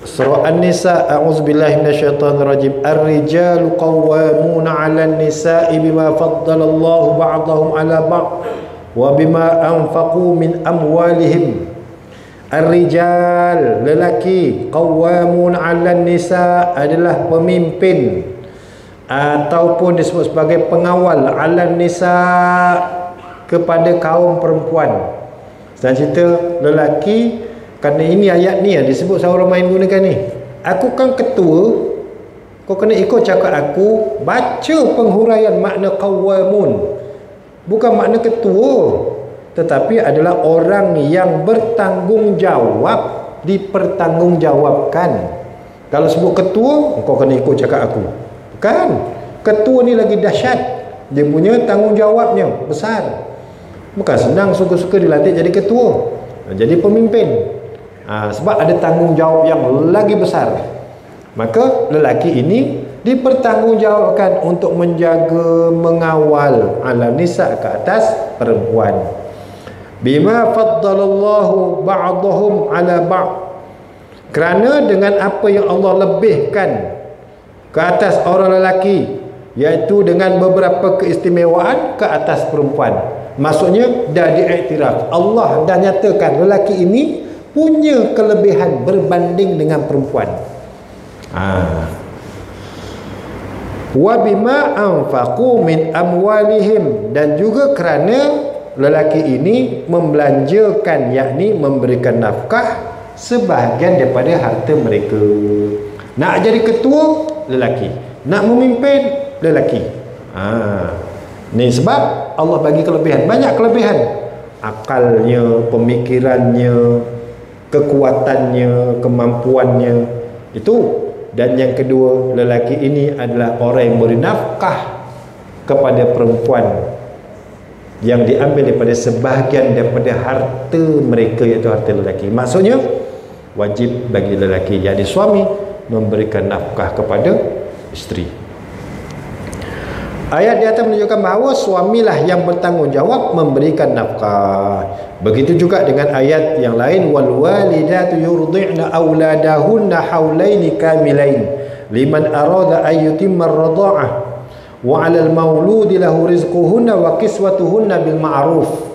surah An-Nisa, a'udzubillahi minasyaitonirrajim. Ar-rijalu qawwamuna 'alan nisa'i bima faddalallahu ba'dahum 'ala ba'd wa bima anfaqu min amwalihim. Ar-rijal, lelaki, qawwamun 'alan nisa, adalah pemimpin ataupun disebut sebagai pengawal 'alan nisa, kepada kaum perempuan. Dan cerita lelaki, kerana ini ayat ni disebut seorang main gunakan ni. Aku kan ketua, kau kena ikut cakap aku. Baca penghuraian makna qawwamun. Bukan makna ketua, tetapi adalah orang yang bertanggungjawab, dipertanggungjawabkan. Kalau sebut ketua, kau kena ikut cakap aku. Bukan. Ketua ni lagi dahsyat. Dia punya tanggungjawabnya besar. Bukan senang suka-suka dilantik jadi ketua, jadi pemimpin. Sebab ada tanggungjawab yang lagi besar. Maka lelaki ini dipertanggungjawabkan untuk menjaga, mengawal ala nisa, ke atas perempuan. Bima faddalallahu ba'dahum ala ba'd, kerana dengan apa yang Allah lebihkan ke atas orang lelaki, iaitu dengan beberapa keistimewaan ke atas perempuan. Maksudnya dah diiktiraf, Allah dah nyatakan lelaki ini punya kelebihan berbanding dengan perempuan. Wa bima anfaqu min amwalihim, dan juga kerana lelaki ini membelanjakan, yakni memberikan nafkah sebahagian daripada harta mereka. Nak jadi ketua, lelaki. Nak memimpin, lelaki. Ni sebab Allah bagi kelebihan, banyak kelebihan. Akalnya, pemikirannya, kekuatannya, kemampuannya. Itu. Dan yang kedua, lelaki ini adalah orang yang beri nafkah kepada perempuan, yang diambil daripada sebahagian daripada harta mereka, iaitu harta lelaki. Maksudnya wajib bagi lelaki, jadi suami, memberikan nafkah kepada isteri. Ayat di atas menunjukkan bahawa suamilah yang bertanggungjawab memberikan nafkah. Begitu juga dengan ayat yang lain, wal walidatu yurdi'na auladahunna haulaini kamilain liman arada ay yutimma ar-radha'ah wa 'alal mauludi lahu rizquhunna wa kiswatuhunna bil ma'ruf.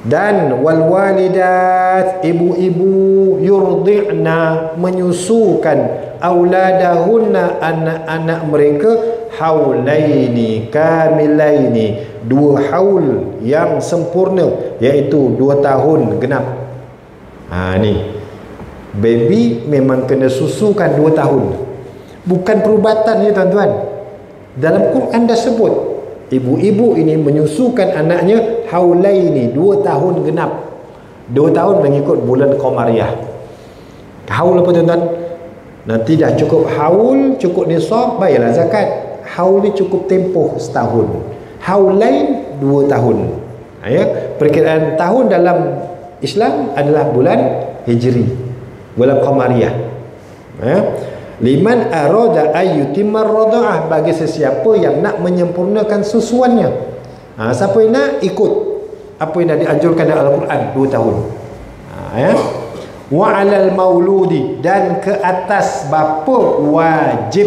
Dan wal walidat, ibu-ibu, yurdi'na, menyusukan, auladahunna, anak-anak mereka, haulaini kamilaini, 2 haul yang sempurna, iaitu 2 tahun genap. Ni baby memang kena susukan 2 tahun, bukan perubatan ya tuan-tuan. Dalam Quran dah sebut ibu-ibu ini menyusukan anaknya haulaini, 2 tahun genap. 2 tahun mengikut bulan Qamariyah. Haul apa tuan-tuan? Nanti dah cukup haul, cukup nisab, bayarlah zakat. Haul ni cukup tempoh setahun. Haulain 2 tahun. Perkiraan tahun dalam Islam adalah bulan Hijri, bulan Qamariyah. Liman arada ayyutimar radha'ah, bagi sesiapa yang nak menyempurnakan susuannya. Siapa yang nak ikut apa yang dah dianjurkan dalam Al-Quran, 2 tahun. Wa 'alal mauludi, dan ke atas bapa wajib,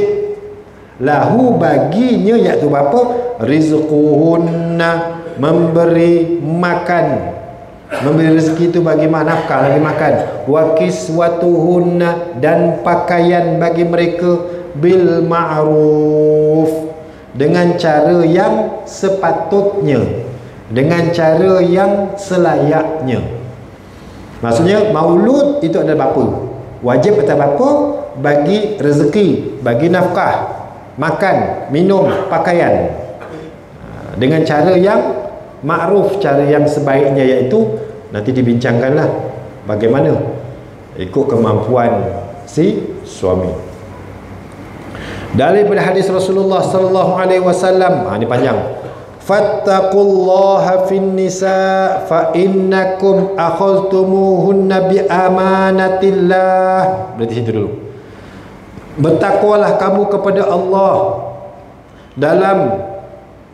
lahu baginya, iaitu bapa, rizquhunna, memberi makan, memberi rezeki itu bagi nafkah, bagi makan, wa kiswatuhunna, dan pakaian bagi mereka, bil ma'ruf, dengan cara yang sepatutnya, dengan cara yang selayaknya. Maksudnya maulud itu adalah bapa. Wajib atas bapa bagi rezeki, bagi nafkah, makan, minum, pakaian, dengan cara yang makruf, cara yang sebaiknya, iaitu nanti dibincangkanlah bagaimana ikut kemampuan si suami. Daripada hadis Rasulullah sallallahu alaihi wasallam, ini panjang. Fattaqullaha fin nisa fa innakum akhadtumuhunna bi amanatillah. Berarti situ dulu. Bertakwalah kamu kepada Allah dalam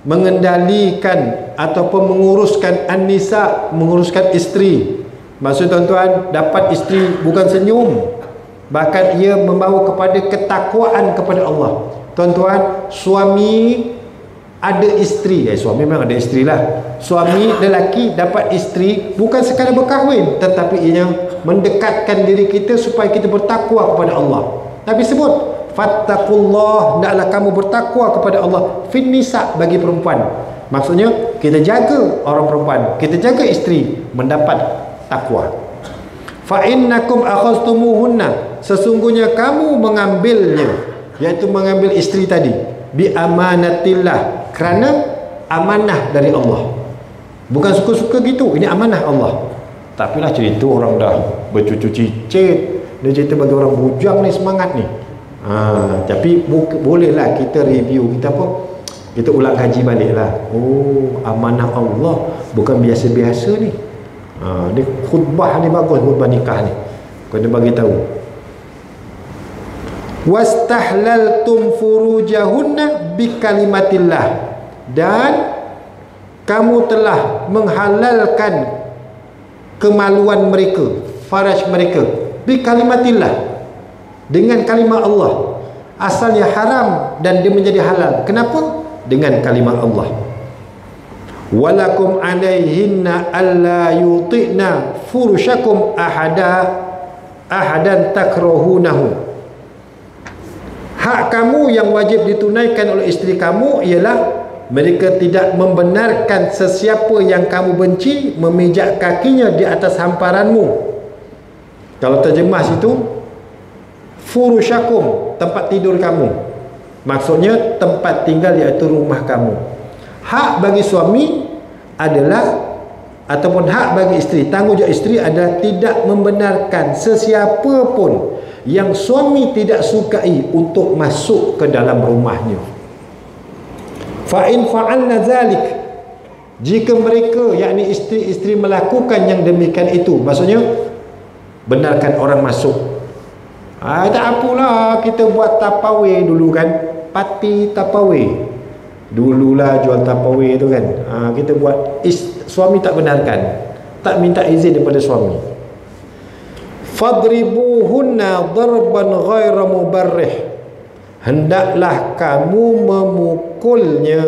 mengendalikan ataupun menguruskan an-nisa, menguruskan isteri. Maksud tuan-tuan, dapat isteri bukan senyum, bahkan ia membawa kepada ketakwaan kepada Allah. Tuan-tuan, suami ada isteri, suami memang ada isteri lah. Suami lelaki dapat isteri bukan sekadar berkahwin, tetapi ia mendekatkan diri kita supaya kita bertakwa kepada Allah. Nabi sebut, fattaqullah, hendaklah kamu bertakwa kepada Allah fin nisa, bagi perempuan. Maksudnya kita jaga orang perempuan, kita jaga isteri mendapat takwa. Fa innakum akhadtumuhunna, sesungguhnya kamu mengambilnya, iaitu mengambil isteri tadi, bi amanatillah, kerana amanah dari Allah. Bukan suka-suka gitu, ini amanah Allah. Tapi lah cerita orang dah bercucu cicit, dia cerita bagi orang bujang ni semangat ni. Tapi bolehlah kita review, kita apa, kita ulang kaji balik lah. Oh, amanah Allah bukan biasa-biasa ni. Dia khutbah ni bagus, khutbah nikah ni kena bagi tahu. Wastahlaltum furujahunna bikalimatillah, dan kamu telah menghalalkan kemaluan mereka, faraj mereka, bikalimatillah, dengan kalimat Allah. Asalnya haram dan dia menjadi halal. Kenapa? Dengan kalimat Allah. Walakum alaihinna alla yuti'na furushakum ahadan takrahunahu. Hak kamu yang wajib ditunaikan oleh isteri kamu ialah mereka tidak membenarkan sesiapa yang kamu benci memijak kakinya di atas hamparanmu. Kalau terjemah situ, furushakum, tempat tidur kamu, maksudnya tempat tinggal, iaitu rumah kamu. Hak bagi suami adalah, ataupun hak bagi isteri, tanggungjawab isteri adalah tidak membenarkan sesiapa pun yang suami tidak sukai untuk masuk ke dalam rumahnya. Fa in fa'alna zalik, jika mereka, yakni isteri-isteri melakukan yang demikian itu, maksudnya benarkan orang masuk. Tak apalah, kita buat tapawai dulu kan, parti tapawai dululah, jual tapawai tu kan. Kita buat, suami tak benarkan, tak minta izin daripada suami. Fadribuhunna darban ghaira mubarrih, hendaklah kamu memukulnya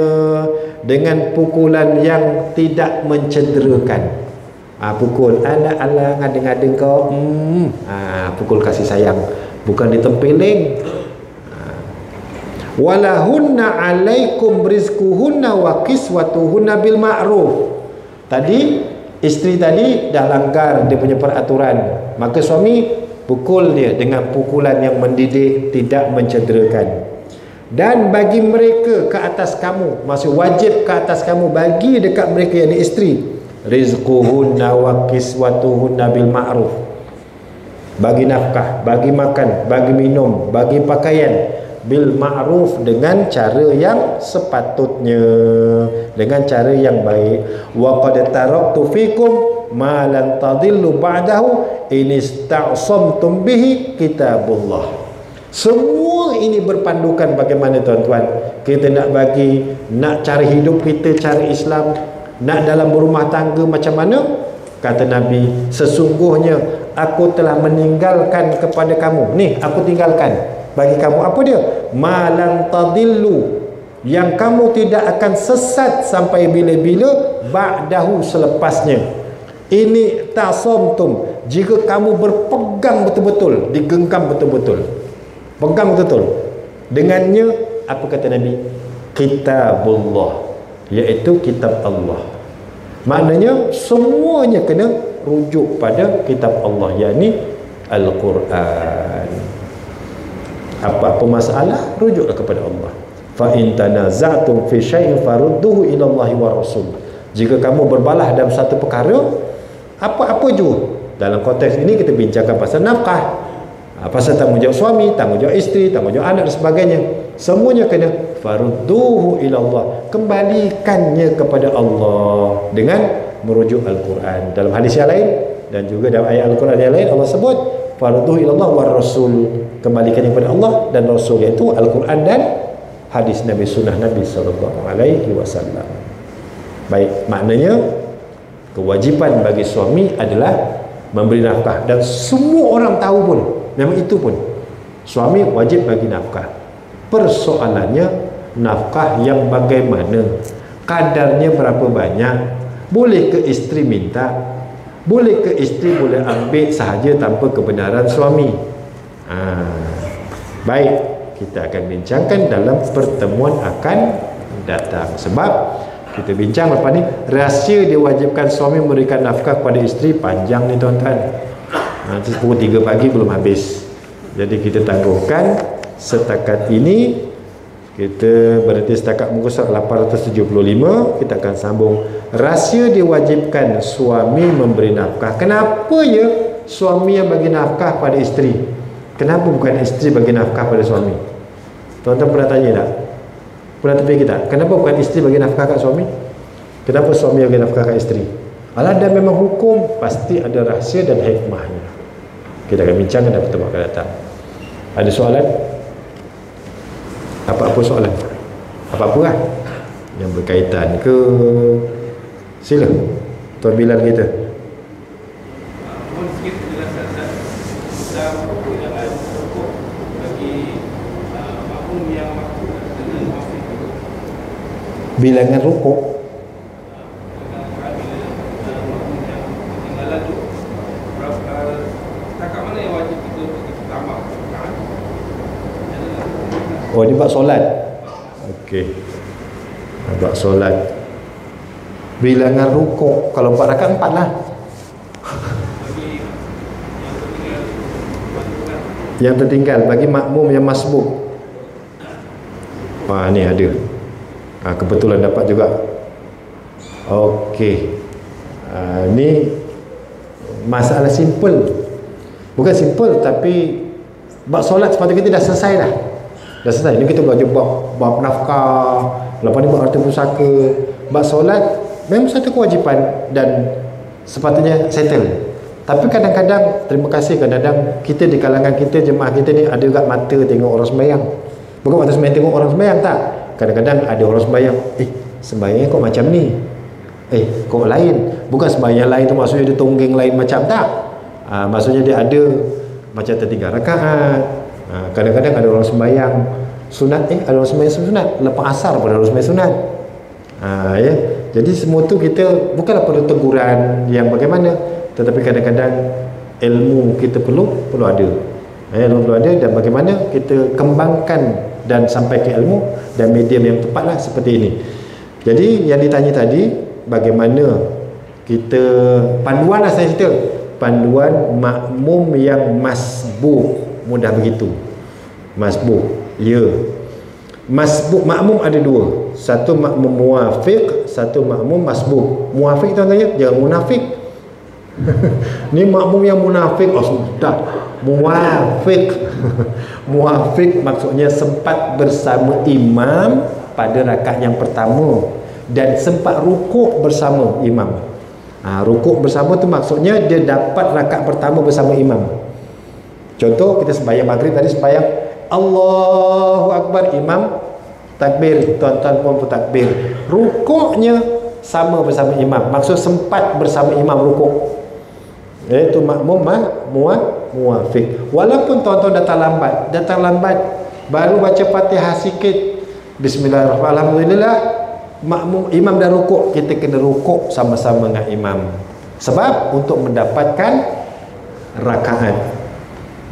dengan pukulan yang tidak mencederakan. Pukul anak alang ngadeng-ngadeng kau, pukul kasih sayang, bukan ditempeling. Walahunna alaikum rizquhunna wa kiswatuhunna bil ma'ruf. Tadi isteri tadi dah langgar dia punya peraturan, maka suami pukul dia dengan pukulan yang mendidik, tidak mencederakan. Dan bagi mereka ke atas kamu, maksud wajib ke atas kamu, bagi dekat mereka yang isteri, rizquhunna wa kiswatuhunna bil ma'ruf, bagi nafkah, bagi makan, bagi minum, bagi pakaian, bil ma'ruf, dengan cara yang sepatutnya, dengan cara yang baik. Wa qad taraktu fikum ma lan tadillu ba'dahu in ista'samtum bihi kitabullah. Semua ini berpandukan bagaimana tuan-tuan kita nak bagi, nak cara hidup kita cara Islam, nak dalam berumah tangga macam mana. Kata Nabi, sesungguhnya aku telah meninggalkan kepada kamu, ni aku tinggalkan bagi kamu, apa dia? Malang tadillu, yang kamu tidak akan sesat sampai bila-bila, ba'dahu, selepasnya. Ini tasomtum, jika kamu berpegang betul-betul, digenggam betul-betul, pegang betul-betul dengannya. Apa kata Nabi? kitabullah, iaitu kitab Allah. Maknanya semuanya kena rujuk pada kitab Allah, yakni Al-Quran. Apa-apa masalah, rujuklah kepada Allah. Fa in tanaza'tum fi syai'in farudduhu ila Allahi wa Rasul. Jika kamu berbalah dalam satu perkara, apa-apa juga, dalam konteks ini kita bincangkan pasal nafkah, pasal tanggungjawab suami, tanggungjawab isteri, tanggungjawab anak dan sebagainya, semuanya kena farudduhu ila Allah, kembalikannya kepada Allah dengan merujuk Al-Quran. Dalam hadis yang lain dan juga dalam ayat Al-Quran yang lain, Allah sebut farudduhu ila Allah wa Rasul, kembalikannya kepada Allah dan Rasul, iaitu Al-Quran dan hadis Nabi, sunnah Nabi SAW. Baik, maknanya kewajipan bagi suami adalah memberi nafkah, dan semua orang tahu pun, memang itu pun suami wajib bagi nafkah. Persoalannya nafkah yang bagaimana, kadarnya berapa banyak, boleh ke isteri minta, boleh ke isteri boleh ambil sahaja tanpa kebenaran suami. Baik, kita akan bincangkan dalam pertemuan akan datang. Sebab kita bincang lepas ni, rahsia diwajibkan suami memberikan nafkah kepada isteri panjang ni tuan-tuan. Nanti pukul 3 pagi belum habis. Jadi kita tangguhkan setakat ini. Kita berhenti setakat muka surat 875. Kita akan sambung. Rahsia diwajibkan suami memberi nafkah. Kenapa ya suami yang bagi nafkah pada isteri? Kenapa bukan isteri bagi nafkah pada suami? Tuan-tuan pernah tanya tak? Pernah terfikir tak? Kenapa bukan isteri bagi nafkah kat suami? Kenapa suami bagi nafkah kat isteri? Alah, dan memang hukum pasti ada rahsia dan hikmahnya. Kita akan bincangkan dalam pertemuan akan datang. Ada soalan? Apa-apa soalan? Apa-apa lah yang berkaitan ke, sila Tuan Bilal kita. Bilangan rukuk dia bab solat. Okey, bab solat bilangan rukuk, kalau 4 rakaat 4 lah. Yang tertinggal bagi makmum yang masbuk. Ni ada. Kebetulan dapat juga. Okey. Ni masalah simple. Bukan simple, tapi bab solat sepatutnya kita dah selesai dah. Dah selesai. Ini kita belajar bab nafkah, lepas ni bab harta pusaka. Bab solat memang satu kewajipan dan sepatutnya settle. Tapi kadang-kadang, terima kasih, kadang-kadang kita di kalangan kita, jemaah kita ni ada juga mata tengok orang sembahyang. Bukan mata sembahyang tengok orang sembahyang, tak. Kadang-kadang ada orang sembahyang, sembahyang kok macam ni, kok lain. Bukan sembahyang lain tu maksudnya dia tonggeng lain macam, tak. Maksudnya dia ada macam tertinggal rakaat. Kadang-kadang ada orang sembahyang sunat, ada orang sembahyang sunat, lepas asar pun ada orang sembahyang sunat. Ya. Jadi semua tu kita bukanlah perlu teguran yang bagaimana, tetapi kadang-kadang ilmu kita perlu ada. Ilmu perlu ada, dan bagaimana kita kembangkan dan sampai ke ilmu dan medium yang tepatlah seperti ini. Jadi yang ditanya tadi, bagaimana kita panduan lah, saya cerita panduan makmum yang masbuk, mudah begitu. Masbuk, ya. Masbuk, makmum ada dua. Satu makmum muafiq, satu makmum masbuk. Muafiq tuan tanya, jangan munafik. Ni makmum yang munafik, sudah. Muafiq. Muafiq maksudnya sempat bersama imam pada rakaat yang pertama dan sempat rukuk bersama imam. Rukuk bersama tu maksudnya dia dapat rakaat pertama bersama imam. Contoh, kita sembahyang maghrib tadi, sembahyang Allahu Akbar, imam takbir, tuan-tuan pun takbir, rukuknya sama bersama imam, maksud sempat bersama imam rukuk, iaitu makmum muafiq. Walaupun tuan-tuan datang lambat, baru baca Fatihah sikit, bismillahirrahmanirrahim, alhamdulillah, makmum imam dah rukuk, kita kena rukuk sama-sama dengan imam. Sebab untuk mendapatkan rakaat.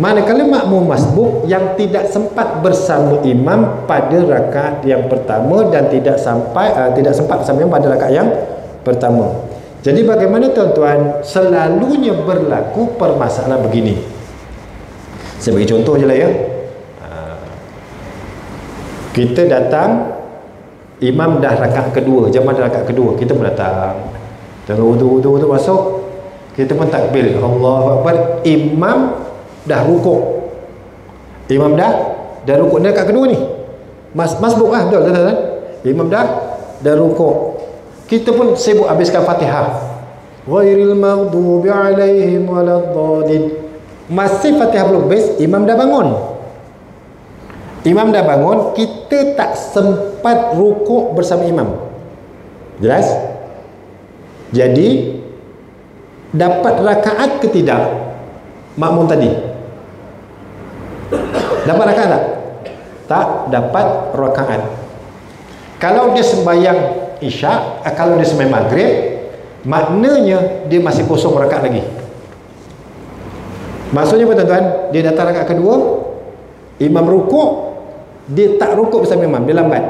Manakala makmum masbuk yang tidak sempat bersama imam pada rakaat yang pertama dan tidak sempat bersama imam pada rakaat yang pertama. Jadi bagaimana tuan-tuan, selalunya berlaku permasalahan begini. Saya bagi contoh je lah ya. Kita datang, imam dah rakaat kedua, jemaah dah rakaat kedua, kita pun datang. Tengah wudu masuk, kita pun takbir, Allahu Akbar, imam dah rukuk. Imam dah rukuk ni rakaat kedua ni. Masbuk lah, betul tuan-tuan. Imam dah rukuk. Kita pun sibuk habiskan Fatihah. Ghairil maghdubi alaihim waladdallin. Masih Fatihah belum habis, imam dah bangun. Imam dah bangun, kita tak sempat rukuk bersama imam. Jelas? Jadi dapat rakaat ke tidak makmum tadi? Dapat rakaat tak? Tak dapat rakaat. Kalau dia sembahyang Isyak, kalau dia sembahyang Maghrib, maknanya dia masih kosong rakaat lagi. Maksudnya apa tuan-tuan? Dia datang rakaat kedua, imam rukuk, dia tak rukuk bersama imam, dia lambat.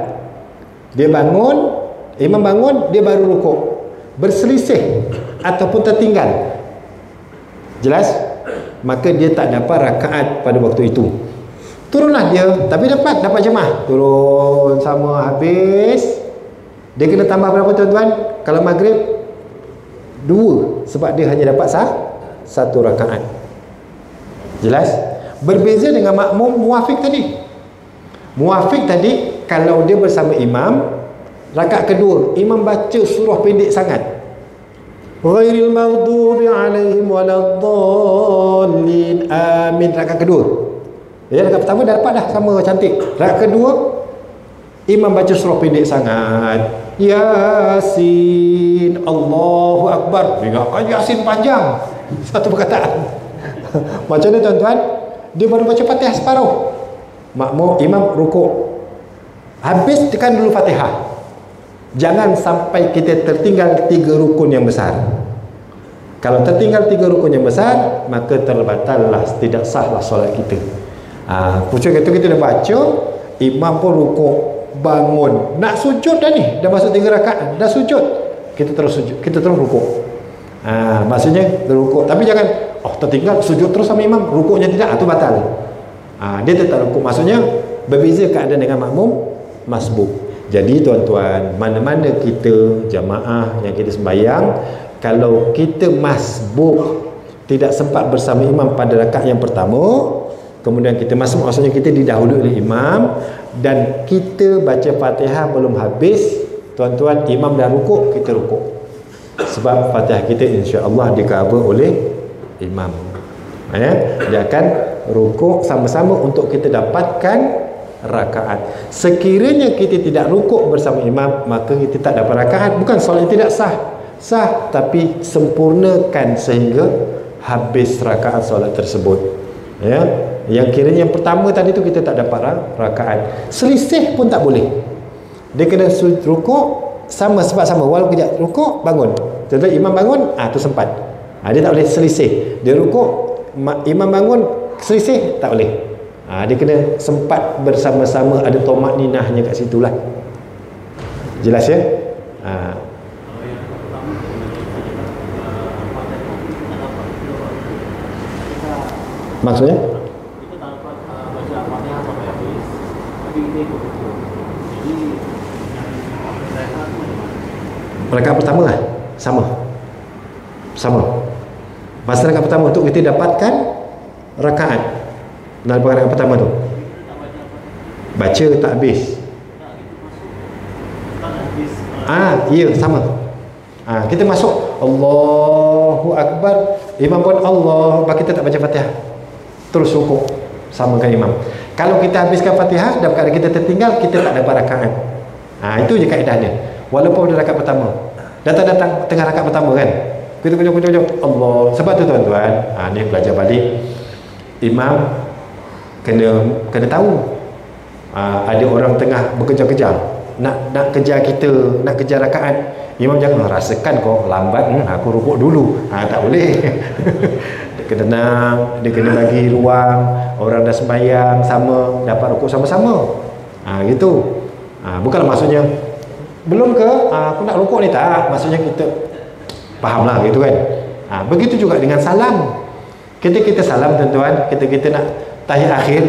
Dia bangun, imam bangun, dia baru rukuk. Berselisih ataupun tertinggal, jelas? Maka dia tak dapat rakaat pada waktu itu. Turunlah dia, tapi dapat jemaah. Turun sama habis. Dia kena tambah berapa tuan-tuan? Kalau Maghrib 2, sebab dia hanya dapat satu rakaat. Jelas? Berbeza dengan makmum muafiq tadi. Muafiq tadi, kalau dia bersama imam, rakaat kedua, imam baca surah pendek sangat. Ghairil maghdubi alaihim waladdallin. Amin. Rakaat kedua. Ya, rakaat pertama dah dapat dah, sama cantik. Rakaat kedua, imam baca surah pendek sangat. Yasin, Allahu Akbar. Dengarkan Yasin panjang. Satu perkataan. Macam mana tuan-tuan? Dia baru baca Fatihah separuh. Makmum, imam rukuk. Habis tekan dulu Fatihah. Jangan sampai kita tertinggal 3 rukun yang besar. Kalau tertinggal 3 rukun yang besar, maka terbatallah, tidak sahlah solat kita. Pucuk itu kita dah baca, imam pun rukuk, bangun, nak sujud dah ni, dah masuk 3 rakaat, dah sujud, kita terus sujud, kita terus rukuk. Maksudnya rukuk, tapi jangan tertinggal sujud terus sama imam, rukuknya tidak, itu batal. Dia tetap rukuk. Maksudnya berbeza keadaan dengan makmum masbuk. Jadi tuan-tuan, mana-mana kita jamaah yang kita sembahyang, kalau kita masbuk, tidak sempat bersama imam pada rakaat yang pertama, kemudian kita masuk, maksudnya kita didahului oleh imam, dan kita baca Fatihah belum habis, tuan-tuan, imam dah rukuk, kita rukuk. Sebab Fatihah kita insya-Allah di-cover oleh imam. Dia akan rukuk sama-sama untuk kita dapatkan rakaat. Sekiranya kita tidak rukuk bersama imam, maka kita tak dapat rakaat. Bukan solat tidak sah, tapi sempurnakan sehingga habis rakaat solat tersebut. Yang kiranya yang pertama tadi tu kita tak dapat rakaat. Selisih pun tak boleh. Dia kena rukuk sama, sebab sama, walaupun kejap rukuk bangun. Contoh imam bangun, tu sempat. Dia tak boleh selisih. Dia rukuk, imam bangun, selisih tak boleh. Dia kena sempat bersama-sama, ada tomak ninahnya kat situ lah. Jelas ya? Maksudnya? Rakaat pertama lah, sama. Masa rakaat pertama untuk kita dapatkan rakaat. Dalam rakaat pertama tu baca tak habis. Ya, sama. Kita masuk Allahu Akbar, imam pun Allah Akbar, kita tak baca Fatihah, terus rukuk sama dengan imam. Kalau kita habiskan Fatihah, dalam keadaan kita tertinggal, kita tak dapat rakaat. Itu je kaedahnya. Walaupun pada rakaat pertama, datang tengah rakaat pertama kan, kita kujung Allah. Sebab tu tuan-tuan, ni belajar balik, imam kena tahu, ada orang tengah berkejar-kejar nak kejar kita, nak kejar rakaat. Imam jangan rasakan kau lambat, aku rukuk dulu. Tak boleh. kena tenang, dia kena bagi ruang, orang dah sembahyang sama, dapat rukuk sama-sama. Gitu. Bukan maksudnya belum ke aku nak rukuk ni, tak, maksudnya kita faham lah gitu kan. Begitu juga dengan salam. Kita salam tuan-tuan, kita nak tahiyat akhir,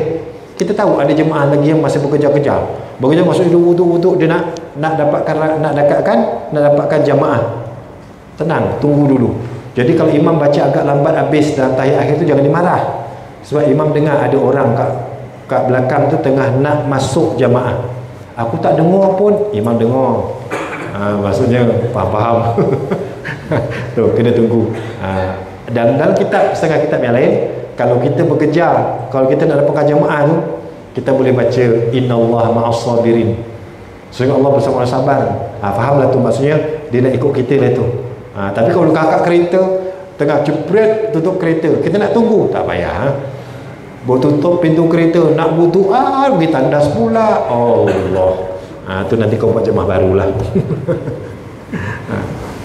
kita tahu ada jemaah lagi yang masih bekerja-kerja. Bekerja masuk dulu wuduk, dia nak dapatkan jemaah. Tenang, tunggu dulu. Jadi kalau imam baca agak lambat habis dalam tahiyat akhir tu, jangan dimarah. Sebab imam dengar ada orang kat belakang tu tengah nak masuk jemaah. Aku tak dengar pun, imam dengar. Maksudnya faham. Tu kena tunggu. Dan dalam setengah kitab yang lain, kalau kita bekerja, kalau kita nak dapatkan jemaah tu, kita boleh baca innallaha ma'as sabirin. Sehingga Allah bersama orang sabar. Fahamlah tu, maksudnya dia nak ikut kita lah tu. Tapi kalau kakak kereta tengah jepret tutup kereta, kita nak tunggu, tak payah. Tutup pintu kereta, nak butuh pergi tandas pula. Allah. Tu nanti kau buat jemaah barulah.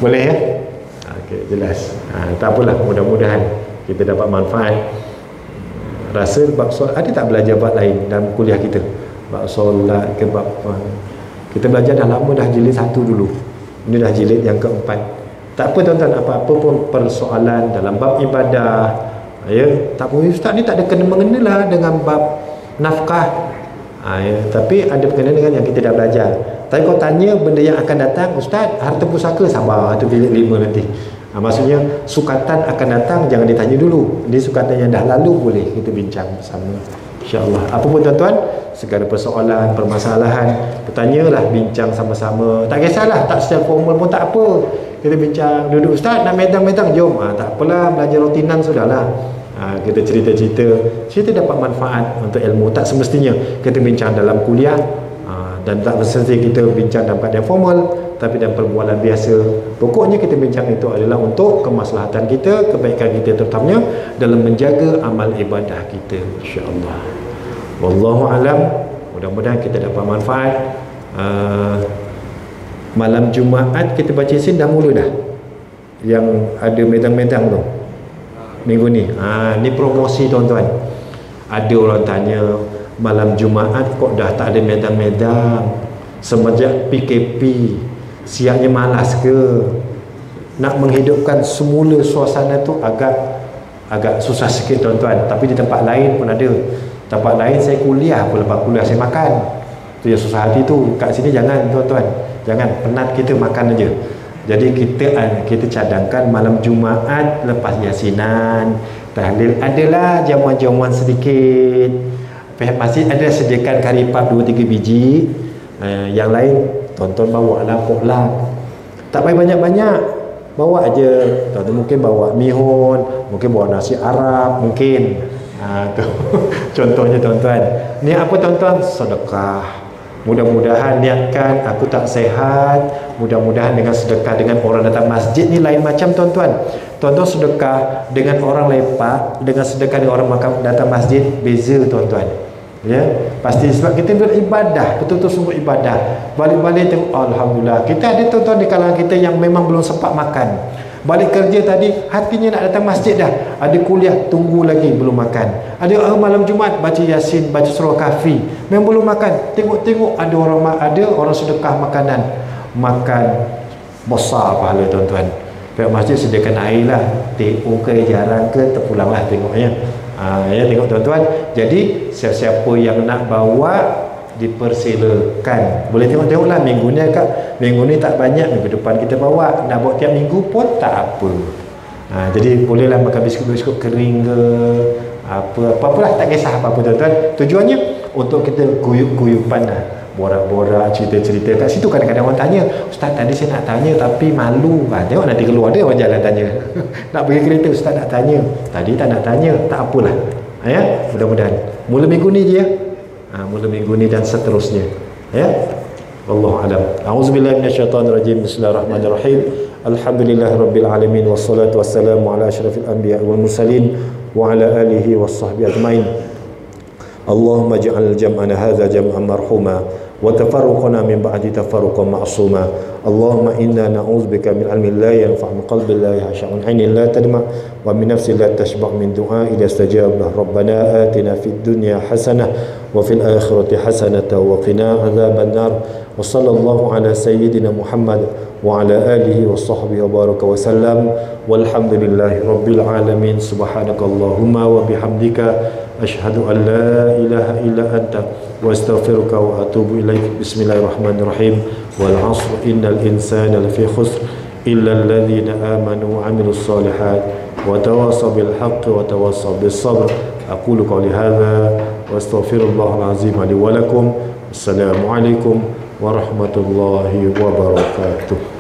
Boleh ya? Okey, jelas. Tak apalah, mudah-mudahan kita dapat manfaat. Rasa bab solat, ada tak belajar bab lain dalam kuliah kita? Bab solat ke bab kita belajar dah lama, dah jilid 1 dulu. Ini dah jilid yang keempat. Tak apa tuan-tuan, apa-apa pun persoalan dalam bab ibadah, ya, tak boleh ustaz ni tak ada kena-mengena lah dengan bab nafkah. Ya, tapi ada berkaitan dengan yang kita dah belajar. Tapi kau tanya benda yang akan datang, ustaz, harta pusaka, sabar, itu jilid 5 nanti. Maksudnya sukatan akan datang, jangan ditanya dulu. Ini sukatan yang dah lalu boleh kita bincang bersama, insya-Allah. Apa pun tuan-tuan, segala persoalan, permasalahan, bertanyalah, bincang sama-sama. Tak kisahlah, tak secara formal pun tak apa. Kita bincang, duduk, ustaz nak medang-medang, jom. Tak apalah, belajar rutinan sudahlah. Kita cerita dapat manfaat untuk ilmu. Tak semestinya kita bincang dalam kuliah, dan tak semestinya kita bincang dalam keadaan formal, tapi dalam perbualan biasa. Pokoknya kita bincang itu adalah untuk kemaslahatan kita, kebaikan kita, terutamanya dalam menjaga amal ibadah kita, insya-Allah. Wallahu alam. Mudah-mudahan kita dapat manfaat. Malam Jumaat kita baca Yasin dah mula dah, yang ada medang-medang tu minggu ni. Ni promosi tuan-tuan. Ada orang tanya, malam Jumaat kok dah tak ada medang-medang semenjak PKP, siapnya malas ke? Nak menghidupkan semula suasana tu agak susah sikit tuan-tuan. Tapi di tempat lain pun ada. Tempat lain saya kuliah pun, lepas kuliah saya makan. Tu yang susah hati tu. Kat sini jangan tuan-tuan, jangan, penat kita makan aja. Jadi kita cadangkan malam Jumaat lepas Yasinan, tahlil, adalah jamuan-jamuan sedikit. Pihak masjid ada sediakan karipap 2-3 biji. Yang lain tonton bawa lah potluck. Tak payah banyak-banyak, bawa aja. Tonton mungkin bawa mihun, mungkin bawa nasi Arab, mungkin. Tu contohnya tuan-tuan. Ni apa tuan-tuan? Sedekah. Mudah-mudahan niatkan aku tak sehat, mudah-mudahan dengan sedekah dengan orang datang masjid ni lain macam tuan-tuan. Tuan-tuan sedekah dengan orang lepak, dengan sedekah dengan orang datang masjid, beza tuan-tuan. Ya, pasti sebab kita beribadah, betul-betul sungguh ibadah. Balik-balik tengok, alhamdulillah. Kita ada tuan-tuan di kalangan kita yang memang belum sempat makan. Balik kerja tadi, hatinya nak datang masjid dah. Ada kuliah, tunggu lagi, belum makan. Ada malam Jumaat, baca Yasin, baca surah Kahfi, memang belum makan. Tengok-tengok ada orang sedekah makanan. Makan besar pahala tuan-tuan. Pihak masjid sediakan air lah, TO ke, jarang ke, terpulanglah tengoknya. Ya, tengok tuan-tuan. Jadi siapa yang nak bawa, dipersilakan. Boleh tengok-tengoklah minggu ni kak. Minggu ni tak banyak, minggu depan kita bawa. Nak bawa tiap minggu pun tak apa. Jadi bolehlah makan biskut-biskut kering ke, apa-apalah, tak kisah apa-apa tuan-tuan. Tujuannya untuk kita guyup-guyupan lah. Borak-borak, cerita-cerita. Kat situ kadang-kadang orang tanya, ustaz tadi saya nak tanya tapi malu. Tengok nanti keluar dia orang jalan tanya. Nak pergi kereta, ustaz nak tanya. Tadi tak nak tanya, tak apalah. Ya, mudah-mudahan. Mula minggu ni je. Mula minggu ni dan seterusnya, ya. Wallahu alam. A'udzubillahi minasyaitonirrajim. Bismillahirrahmanirrahim. Alhamdulillahirabbil alamin wassalatu wassalamu ala asyrafil anbiya'i wal mursalin wa ala alihi washabbihi ajmain. Allahumma ij'al jam'ana hadza jam'an marhuma وتفرقنا من بعد تفرقا معصوما اللهم إنا نعوذ بك من علم لا ينفع من قلب لا يخشع من عين لا تدمع ومن نفس لا تشبع من دعاء إذا استجاب له ربنا آتنا في الدنيا حسنة وفي الآخرة حسنة وقنا عذاب النار وصلى الله على سيدنا محمد وعلى آله وصحبه وبارك وسلم والحمد لله رب العالمين سبحانك اللهم وبحمدك أشهد أن لا إله إلا أنت واستغفرك وأتوب إليك بسم الله الرحمن الرحيم والعصر إن الإنسان لفي خسر إلا الذين آمنوا وعملوا الصالحات وتواصوا بالحق وتواصوا بالصبر أقول قولي هذا واستغفر الله العظيم لي ولكم السلام عليكم ورحمة الله وبركاته.